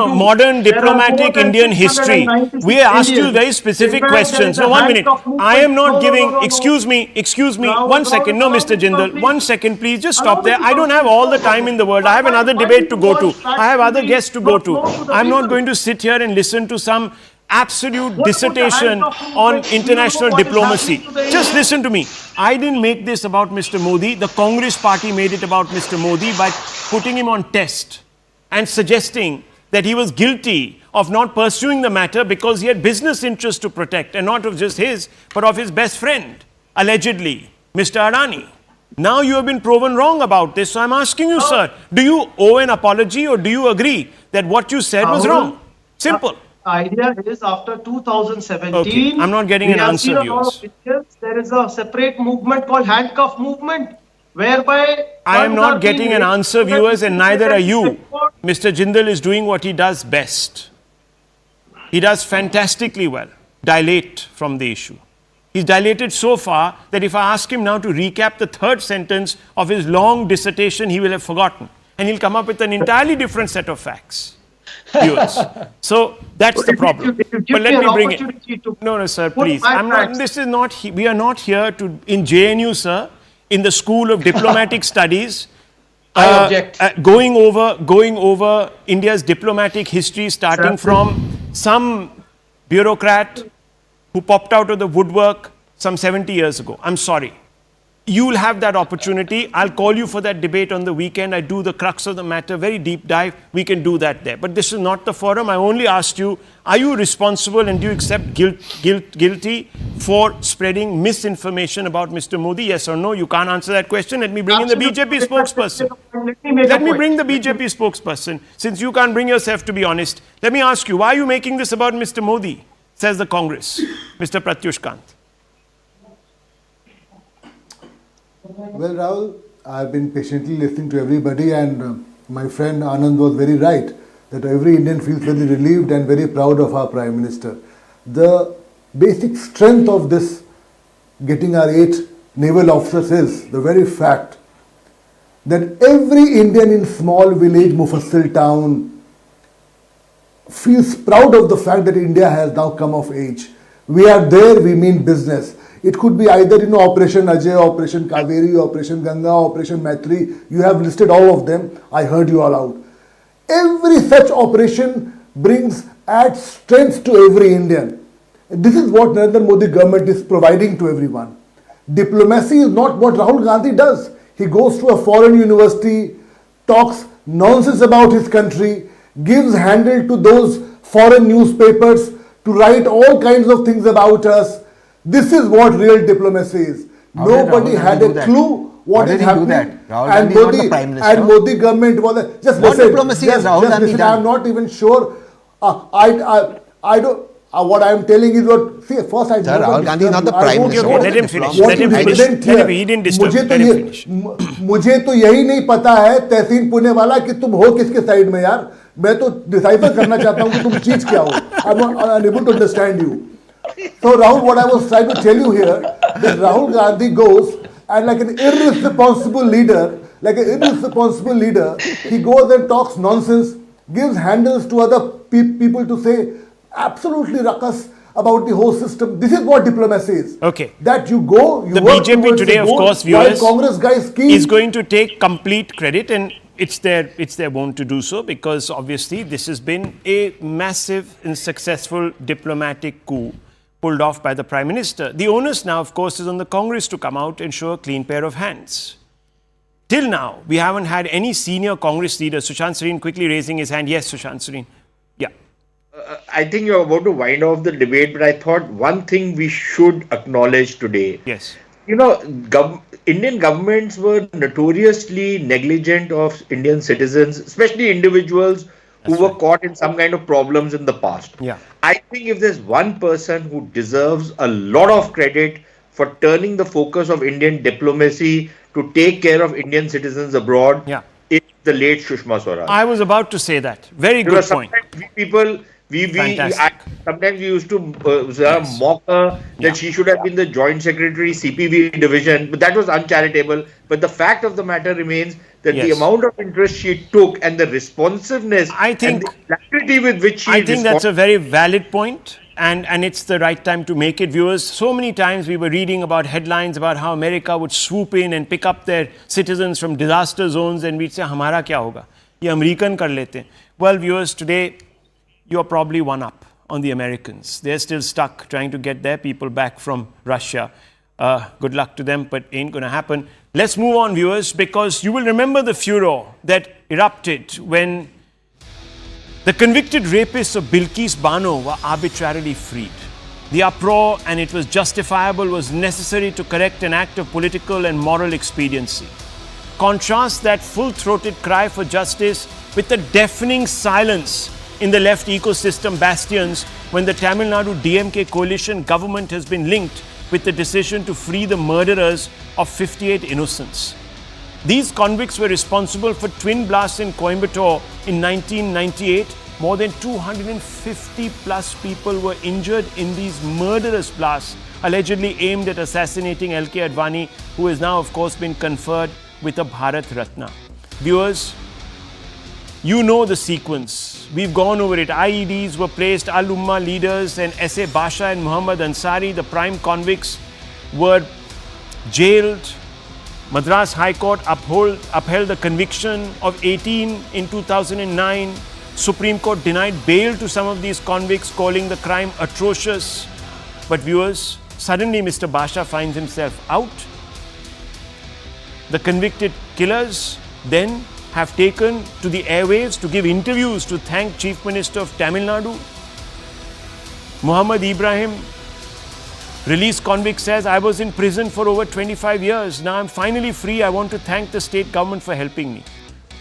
modern diplomatic Indian history. We asked you very specific questions. No, 1 minute. I am not giving, excuse me, 1 second. No, Mr. Jindal, 1 second, please just stop there. I don't have all the time in the world. I have another debate to go to. I have other guests to go to. I'm not going to sit here and listen to some absolute dissertation on international diplomacy. Just listen to me. I didn't make this about Mr. Modi. The Congress party made it about Mr. Modi by putting him on test and suggesting that he was guilty of not pursuing the matter because he had business interests to protect, and not of just his, but of his best friend, allegedly, Mr. Adani. Now you have been proven wrong about this, so I'm asking you, sir, do you owe an apology or do you agree that what you said was wrong? Simple. Idea is after 2017. Okay, I'm not getting an answer, viewers. There is a separate movement called handcuff movement, whereby I am not getting an answer, viewers, and neither are you. Mr. Jindal is doing what he does best. He does fantastically well. Dilate from the issue. He's dilated so far that if I ask him now to recap the third sentence of his long dissertation, he will have forgotten. And he'll come up with an entirely different set of facts. Viewers. So that's the problem. But let me bring it. No, sir, please. We are not here to, in JNU, sir, in the School of Diplomatic Studies, I object. Going over India's diplomatic history, starting from some bureaucrat who popped out of the woodwork some 70 years ago. I'm sorry. You will have that opportunity. I'll call you for that debate on the weekend. I do the crux of the matter, very deep dive. We can do that there. But this is not the forum. I only asked you, are you responsible and do you accept guilty for spreading misinformation about Mr. Modi? Yes or no? You can't answer that question. Let me bring in the BJP spokesperson. Let me bring the BJP spokesperson. Since you can't bring yourself to be honest, let me ask you, why are you making this about Mr. Modi? Says the Congress. Mr. Pratyush Kant. Well, Rahul, I've been patiently listening to everybody, and my friend Anand was very right that every Indian feels very relieved and very proud of our Prime Minister. The basic strength of this getting our 8 naval officers is the very fact that every Indian in small village, Mufassil town, feels proud of the fact that India has now come of age. We are there, we mean business. It could be either, Operation Ajay, Operation Kaveri, Operation Ganga, Operation Maitri. You have listed all of them. I heard you all out. Every such operation adds strength to every Indian. This is what Narendra Modi government is providing to everyone. Diplomacy is not what Rahul Gandhi does. He goes to a foreign university, talks nonsense about his country, gives handle to those foreign newspapers to write all kinds of things about us. This is what real diplomacy is. Nobody had a clue what is happening. And Modi government was just listen. Diplomacy is Rahul Gandhi done? I'm not even sure. I don't. What I am telling is what. See, first I. Sir, Rahul Gandhi is not the Prime Minister. Let him finish. Let him finish. He didn't disturb. Let him finish. मुझे तो यही नहीं पता है तहसीन पुणे वाला कि तुम हो किसके साइड में यार. मैं तो डिसाइफर करना चाहता हूँ कि तुम चीज क्या हो. I'm unable to understand you. So Rahul, what I was trying to tell you here, that Rahul Gandhi goes and like an irresponsible leader, he goes and talks nonsense, gives handles to other people to say absolutely ruckus about the whole system. This is what diplomacy is. Okay. That you go, you the work BJP today, of course, viewers, Congress guys is going to take complete credit, and it's their wont to do so, because obviously this has been a massive and successful diplomatic coup pulled off by the Prime Minister. The onus now, of course, is on the Congress to come out and show a clean pair of hands. Till now, we haven't had any senior Congress leader. Sushant Sareen quickly raising his hand. Yes, Sushant Sareen. Yeah. I think you're about to wind off the debate, but I thought one thing we should acknowledge today. Yes. Indian governments were notoriously negligent of Indian citizens, especially individuals who were caught in some kind of problems in the past. Yeah. I think if there's one person who deserves a lot of credit for turning the focus of Indian diplomacy to take care of Indian citizens abroad, it's the late Sushma Swaraj. I was about to say that. Very good point. Sometimes we used to mock her that she should have been the Joint Secretary, CPV division, but that was uncharitable. But the fact of the matter remains that the amount of interest she took and the responsiveness and the clarity with which she think that's a very valid point, and it's the right time to make it, viewers. So many times we were reading about headlines about how America would swoop in and pick up their citizens from disaster zones, and we'd say, "Hamara kya hoga? Ye American kar lete hain." Well, viewers, today you're probably one up on the Americans. They're still stuck trying to get their people back from Russia. Good luck to them, but ain't going to happen. Let's move on, viewers, because you will remember the furor that erupted when The convicted rapists of Bilkis Bano were arbitrarily freed. The uproar, and it was justifiable, was necessary to correct an act of political and moral expediency. Contrast that full-throated cry for justice with the deafening silence in the left ecosystem bastions when the Tamil Nadu DMK coalition government has been linked with the decision to free the murderers of 58 innocents. These convicts were responsible for twin blasts in Coimbatore in 1998. More than 250 plus people were injured in these murderous blasts, allegedly aimed at assassinating LK Advani, who has now, of course, been conferred with a Bharat Ratna. Viewers, you know the sequence. We've gone over it. IEDs were placed. Al-Umma leaders and S.A. Basha and Muhammad Ansari, the prime convicts, were jailed. Madras High Court upheld the conviction of 18 in 2009. Supreme Court denied bail to some of these convicts, calling the crime atrocious. But viewers, suddenly Mr. Basha finds himself out. The convicted killers then have taken to the airwaves to give interviews to thank Chief Minister of Tamil Nadu. Muhammad Ibrahim, released convict, says, I was in prison for over 25 years. Now I'm finally free. I want to thank the state government for helping me.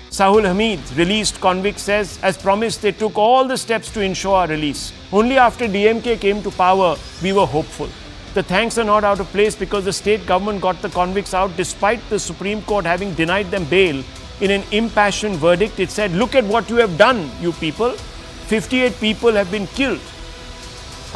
Sahul Hamid, released convict, says, as promised, they took all the steps to ensure our release. Only after DMK came to power, we were hopeful. The thanks are not out of place because the state government got the convicts out despite the Supreme Court having denied them bail. In an impassioned verdict, it said, look at what you have done, you people. 58 people have been killed.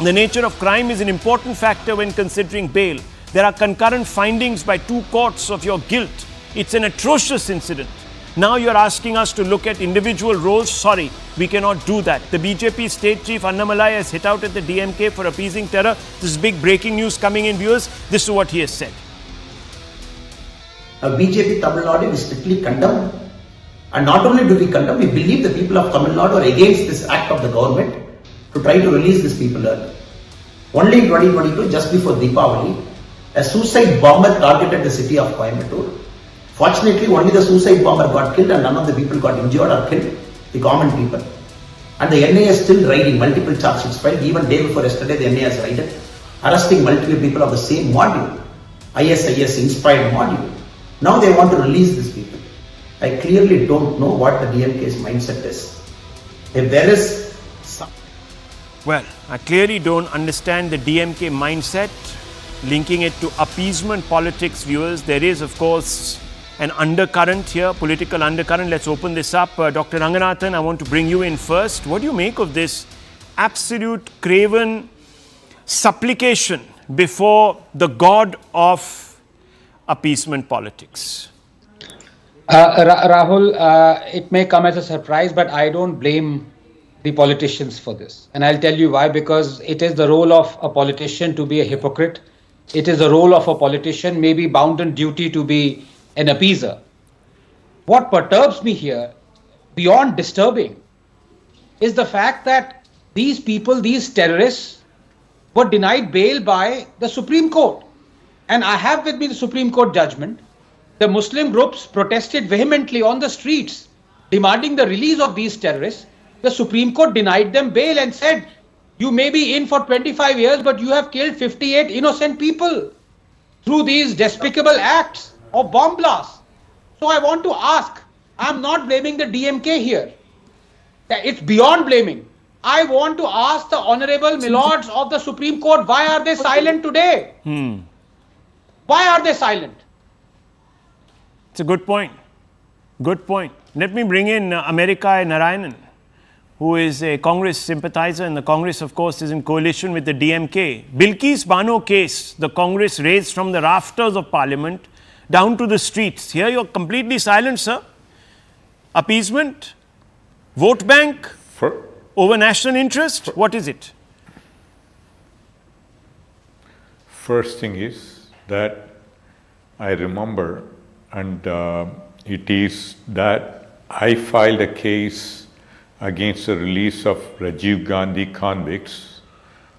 The nature of crime is an important factor when considering bail. There are concurrent findings by 2 courts of your guilt. It's an atrocious incident. Now you're asking us to look at individual roles. Sorry, we cannot do that. The BJP state chief Annamalai has hit out at the DMK for appeasing terror. This is big breaking news coming in, viewers. This is what he has said. BJP Tamil Nadu is strictly condemned. And not only do we condemn, we believe the people of Tamil Nadu are against this act of the government to try to release these people early. Only in 2022, just before Deepavali, a suicide bomber targeted the city of Coimbatore. Fortunately, only the suicide bomber got killed and none of the people got injured or killed, the common people. And the NIA is still writing multiple charge sheets filed. Even day before yesterday, the NIA has written, arresting multiple people of the same module, ISIS inspired module. Now they want to release these people. I clearly don't know what the DMK's mindset is. If there is some... Well, I clearly don't understand the DMK mindset, linking it to appeasement politics, viewers. There is, of course, an undercurrent here, political undercurrent. Let's open this up. Dr. Ranganathan, I want to bring you in first. What do you make of this absolute craven supplication before the god of appeasement politics? Rahul, it may come as a surprise, but I don't blame the politicians for this. And I'll tell you why, because it is the role of a politician to be a hypocrite. It is the role of a politician, maybe bound in duty to be an appeaser. What perturbs me here, beyond disturbing, is the fact that these people, these terrorists, were denied bail by the Supreme Court. And I have with me the Supreme Court judgment. The Muslim groups protested vehemently on the streets, demanding the release of these terrorists. The Supreme Court denied them bail and said, you may be in for 25 years, but you have killed 58 innocent people through these despicable acts of bomb blasts. So I want to ask, I'm not blaming the DMK here. It's beyond blaming. I want to ask the Honorable Milords of the Supreme Court, why are they silent today? Why are they silent? It's a good point. Good point. Let me bring in America Narayanan, who is a Congress sympathizer, and the Congress, of course, is in coalition with the DMK. Bilkis Bano case, the Congress raised from the rafters of Parliament down to the streets. Here you're completely silent, sir. Appeasement? Vote bank? Over national interest? What is it? First thing is that I remember, and it is that I filed a case against the release of Rajiv Gandhi convicts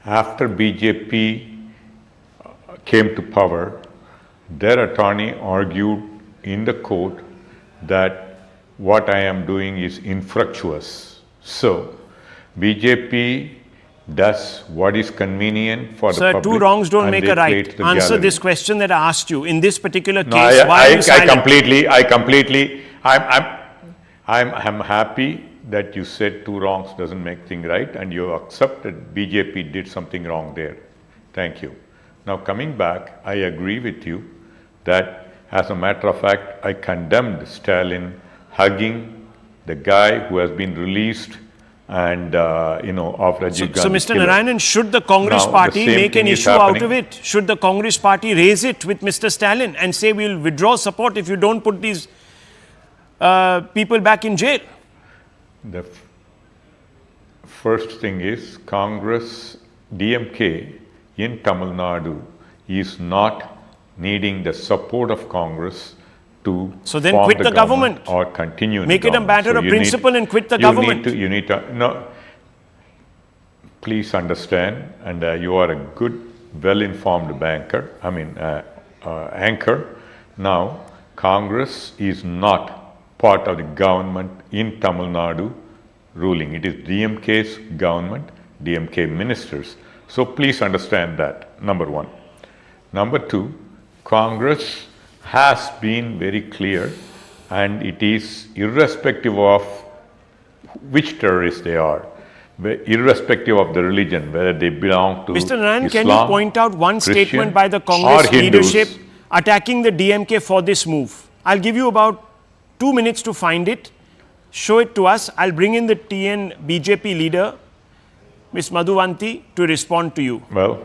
after BJP came to power. Their attorney argued in the court that what I am doing is infructuous. So BJP does what is convenient for the Sir, public. two wrongs don't and make they a play right. to the Answer gallery. this question that I asked you. In this particular No, case, why are you silent? I'm happy that you said two wrongs doesn't make thing right, and you accepted BJP did something wrong there. Thank you. Now coming back, I agree with you that as a matter of fact, I condemned Stalin hugging the guy who has been released and, of Rajiv Gandhi. So, Mr. killer. Narayanan, should the Congress Now, party the same make an thing is issue out happening. of it? Should the Congress party raise it with Mr. Stalin and say we'll withdraw support if you don't put these people back in jail? The first thing is Congress, DMK in Tamil Nadu is not needing the support of Congress to So then form quit the the government. or continue in Make the it a government. matter of you principle and quit the you government. You need to, no, please understand, and you are a good, well-informed anchor. Now, Congress is not part of the government in Tamil Nadu ruling. It is DMK's government, DMK ministers. So please understand that, number one. Number two, Congress has been very clear, and it is irrespective of which terrorists they are, irrespective of the religion, whether they belong to Mr. Narayan, Islam, can you point out one Christian, statement by the or Congress Hindus. leadership attacking the DMK for this move? I'll give you about 2 minutes to find it. Show it to us. I'll bring in the TN BJP leader, Ms. Madhuvanti, to respond to you. Well,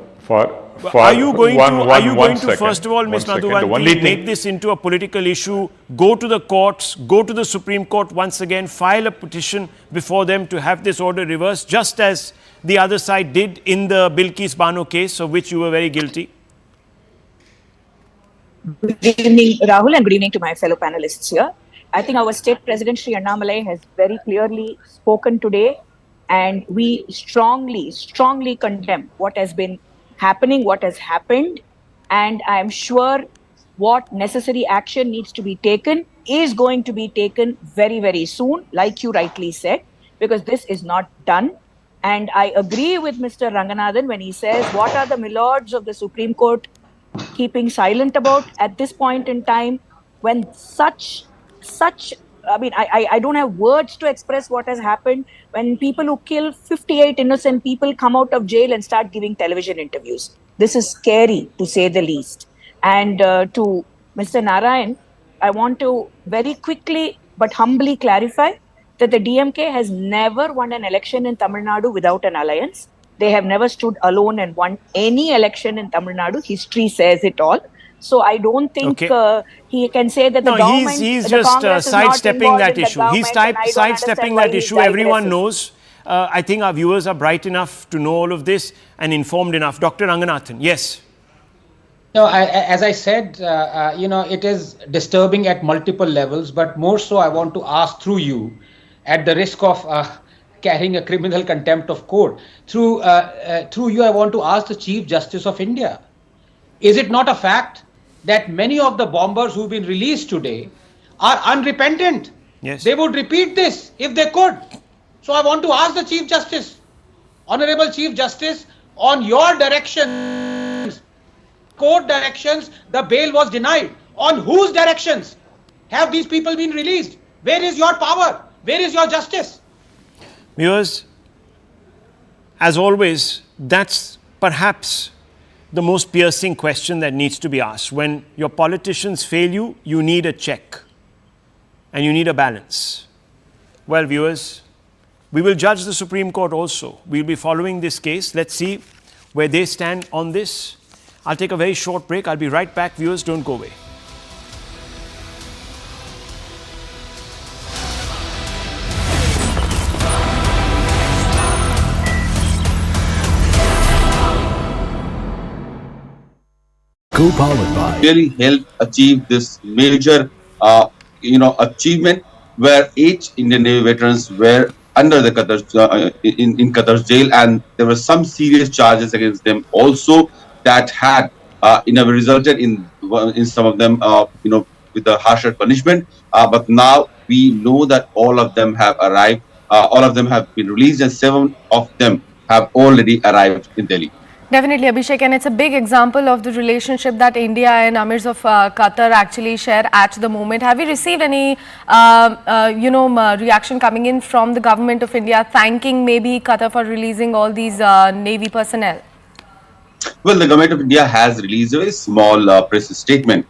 Are you going to first of all, One Ms. second. The Madhuvanti, only thing- make this into a political issue, go to the courts, go to the Supreme Court once again, file a petition before them to have this order reversed, just as the other side did in the Bilkis Bano case, of which you were very guilty? Good evening, Rahul, and good evening to my fellow panelists here. I think our state president, Sri Annamalai, has very clearly spoken today, and we strongly condemn what has been happening, what has happened, and I am sure what necessary action needs to be taken is going to be taken very, very soon, like you rightly said, because this is not done. And I agree with Mr. Ranganathan when he says, what are the milords of the Supreme Court keeping silent about at this point in time, when I don't have words to express what has happened, when people who kill 58 innocent people come out of jail and start giving television interviews. This is scary, to say the least. And to Mr. Narayan, I want to very quickly but humbly clarify that the DMK has never won an election in Tamil Nadu without an alliance. They have never stood alone and won any election in Tamil Nadu. History says it all. So I don't think he can say that the government... He's the just Congress is not sidestepping involved that in the issue. He's government, and I don't sidestepping understand that why issue. he Everyone digresses. knows. I think our viewers are bright enough to know all of this and informed enough. Dr. Ranganathan, yes. No, as I said, it is disturbing at multiple levels, but more so I want to ask through you, at the risk of carrying a criminal contempt of court, through you I want to ask the Chief Justice of India, is it not a fact that many of the bombers who've been released today are unrepentant? Yes. They would repeat this if they could. So I want to ask the Chief Justice, Honorable Chief Justice, on your directions, court directions, the bail was denied. On whose directions have these people been released? Where is your power? Where is your justice? Viewers, as always, that's perhaps the most piercing question that needs to be asked. When your politicians fail you, you need a check and you need a balance. Well, viewers, we will judge the Supreme Court also. We'll be following this case. Let's see where they stand on this. I'll take a very short break. I'll be right back. Viewers, don't go away. Co-powered by really helped achieve this major achievement, where 8 Indian Navy veterans were under the Qatar in Qatar's jail, and there were some serious charges against them also that had resulted in some of them with a harsher punishment, but now we know that all of them have arrived all of them have been released, and 7 of them have already arrived in Delhi. Definitely, Abhishek, and it's a big example of the relationship that India and Amirs of Qatar actually share at the moment. Have you received any, reaction coming in from the government of India thanking maybe Qatar for releasing all these Navy personnel? Well, the government of India has released a very small press statement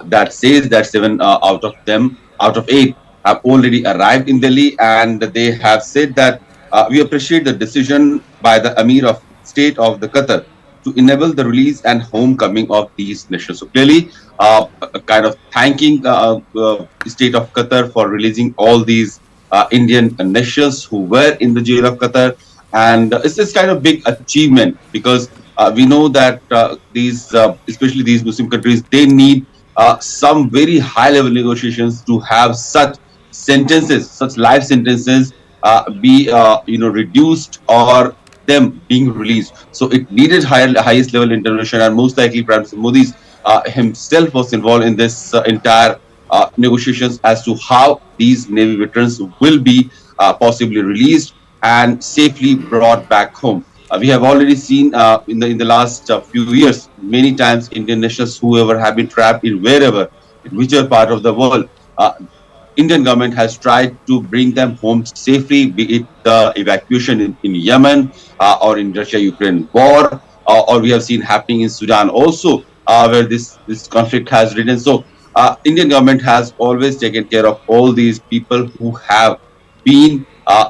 that says that 7 out of 8 have already arrived in Delhi, and they have said that we appreciate the decision by the Amir of State of the Qatar to enable the release and homecoming of these nations. So clearly, kind of thanking State of Qatar for releasing all these Indian nations who were in the jail of Qatar, and it's this kind of big achievement because we know that especially these Muslim countries, they need some very high-level negotiations to have such sentences, such life sentences, be reduced or them being released. So it needed highest level intervention, and most likely Prime Minister Modi himself was involved in this entire negotiations as to how these Navy veterans will be possibly released and safely brought back home. We have already seen in the last few years, many times Indian nationals, whoever have been trapped in wherever, in whichever part of the world, Indian government has tried to bring them home safely, be it the evacuation in Yemen or in Russia-Ukraine war, or we have seen happening in Sudan also, where this conflict has risen. So Indian government has always taken care of all these people who have been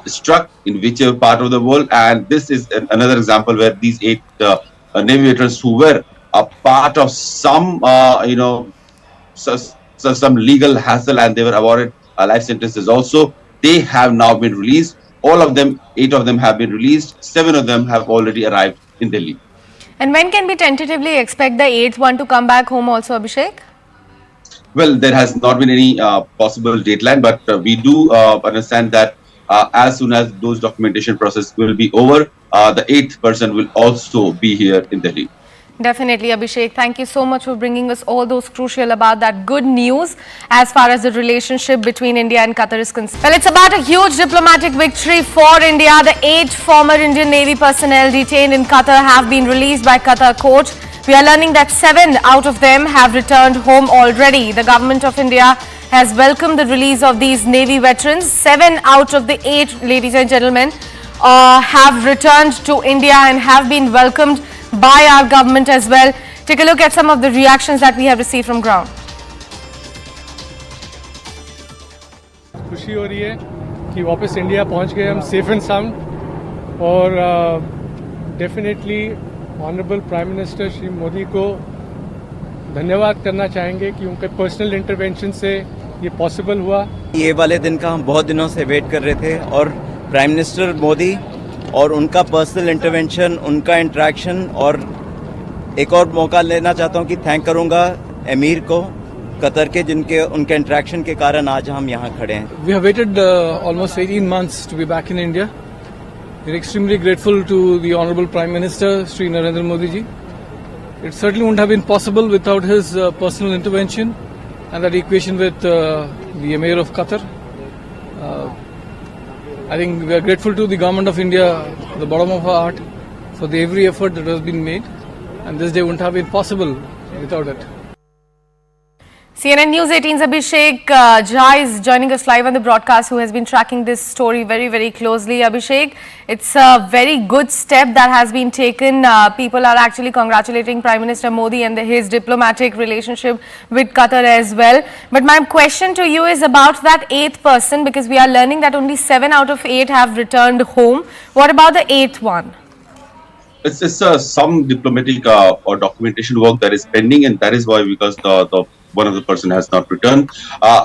struck in whichever part of the world, and this is another example where these 8 Navy veterans who were a part of some some legal hassle and they were awarded life sentences also, they have now been released. All of them, 8 of them have been released. 7 of them have already arrived in Delhi. And when can we tentatively expect the 8th one to come back home also, Abhishek? Well, there has not been any possible deadline, but we do understand that as soon as those documentation process will be over, the 8th person will also be here in Delhi. Definitely, Abhishek. Thank you so much for bringing us all those crucial about that good news as far as the relationship between India and Qatar is concerned. Well, it's about a huge diplomatic victory for India. The 8 former Indian Navy personnel detained in Qatar have been released by Qatar court. We are learning that 7 out of them have returned home already. The government of India has welcomed the release of these Navy veterans. 7 out of the 8, ladies and gentlemen, have returned to India and have been welcomed by our government as well. Take a look at some of the reactions that we have received from ground. खुशी हो रही है कि वापस India पहुंच गए हम safe and sound और definitely honourable prime minister Shri Modi को धन्यवाद करना चाहेंगे कि उनके पर्सनल इंटरवेंशन से ये पॉसिबल हुआ। ये वाले दिन का हम बहुत दिनों से वेट कर रहे थे और प्राइम मिनिस्टर मोदी और उनका पर्सनल इंटरवेंशन, उनका इंटरेक्शन, और एक और मौका लेना चाहता हूं कि थैंक करूंगा अमीर को कतर के, जिनके उनके इंटरेक्शन के कारण आज हम यहां खड़े हैं। We have waited almost 18 months to be back in India. We're extremely grateful to the Honorable Prime Minister Shri Narendra Modi ji. It certainly wouldn't have been possible without his personal intervention and that equation with the Emir of Qatar. I think we are grateful to the government of India, from the bottom of our heart, for the every effort that has been made, and this day wouldn't have been possible without it. CNN News 18's Abhishek Jha is joining us live on the broadcast, who has been tracking this story very, very closely. Abhishek, it's a very good step that has been taken. People are actually congratulating Prime Minister Modi and his diplomatic relationship with Qatar as well. But my question to you is about that 8th person, because we are learning that only 7 out of 8 have returned home. What about the 8th one? It's some diplomatic or documentation work that is pending, and that is why, because the one of the person has not returned.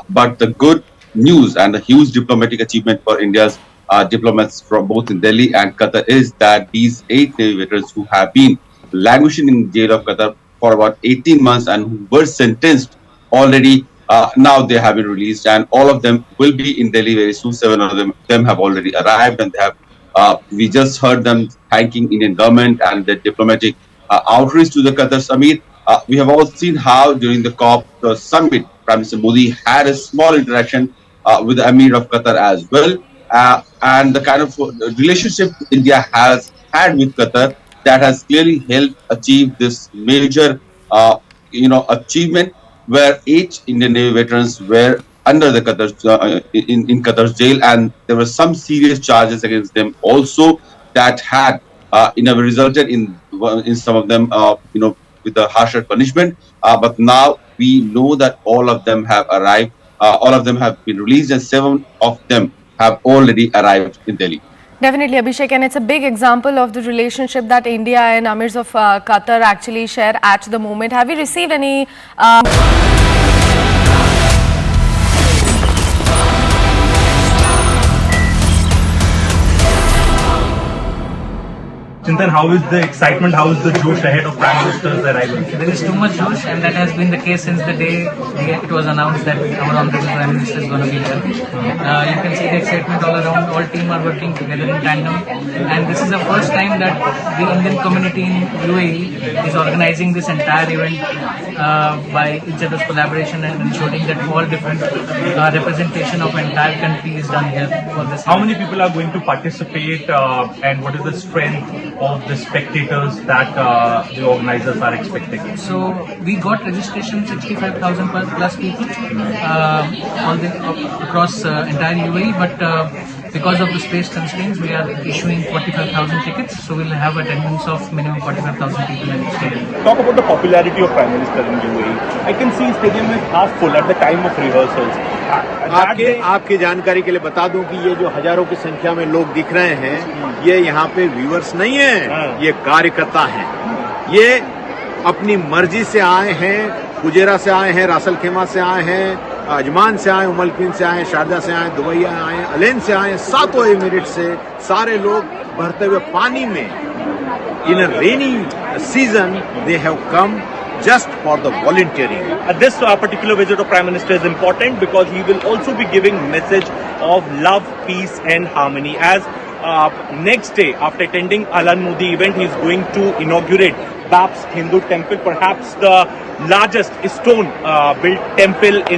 But the good news and the huge diplomatic achievement for India's diplomats from both in Delhi and Qatar is that these 8 Navy veterans who have been languishing in jail of Qatar for about 18 months and who were sentenced already, now they have been released, and all of them will be in Delhi very soon. 7 of them have already arrived, and they have we just heard them thanking Indian government and the diplomatic outreach to the Qatar's Amir. We have all seen how during the COP summit, Prime Minister Modi had a small interaction with the Amir of Qatar as well. and the kind of relationship India has had with Qatar that has clearly helped achieve this major, achievement where 8 Indian Navy veterans were under the Qatar in Qatar's jail, and there were some serious charges against them also that had resulted in some of them with a harsher punishment. But now we know that all of them have arrived. All of them have been released, and 7 of them have already arrived in Delhi. Definitely, Abhishek, and it's a big example of the relationship that India and Amirs of Qatar actually share at the moment. Have you received any... Chintan, how is the excitement, how is the josh ahead of Prime Minister's arrival? There is too much josh, and that has been the case since the day it was announced that our Honorable Prime Minister is going to be here. You can see the excitement all around, all team are working together in tandem, and this is the first time that the Indian community in UAE is organizing this entire event by each other's collaboration and ensuring that all different representation of entire country is done here for this. How many people are going to participate and what is the strength of the spectators that the organizers are expecting? So we got registration 65,000 plus people across entire UAE, but because of the space constraints, we are issuing 45,000 tickets. So we'll have attendance of minimum 45,000 people in the stadium. Talk about the popularity of Prime Minister in UAE. I can see stadium is half full at the time of rehearsals. आपकी जानकारी के लिए बता दूं कि ये जो हजारों की संख्या में लोग दिख रहे हैं, ये यहाँ पे व्यूअर्स नहीं है, ये कार्यकर्ता हैं। ये अपनी मर्जी से आए हैं, फुजेरा से आए हैं, रासल खेमा से आए हैं, अजमान से आए, उमलकिन से आए, शारजा से आए, दुबई आए, अलेन से आए, 7 एमिरेट से सारे लोग भरते हुए पानी में in a rainy season they have come just for the volunteering. This particular visit of Prime Minister is important because he will also be giving message of love, peace and harmony. As next day after attending Alan Modi event, he is going to inaugurate Bab's Hindu temple, perhaps the largest stone built temple in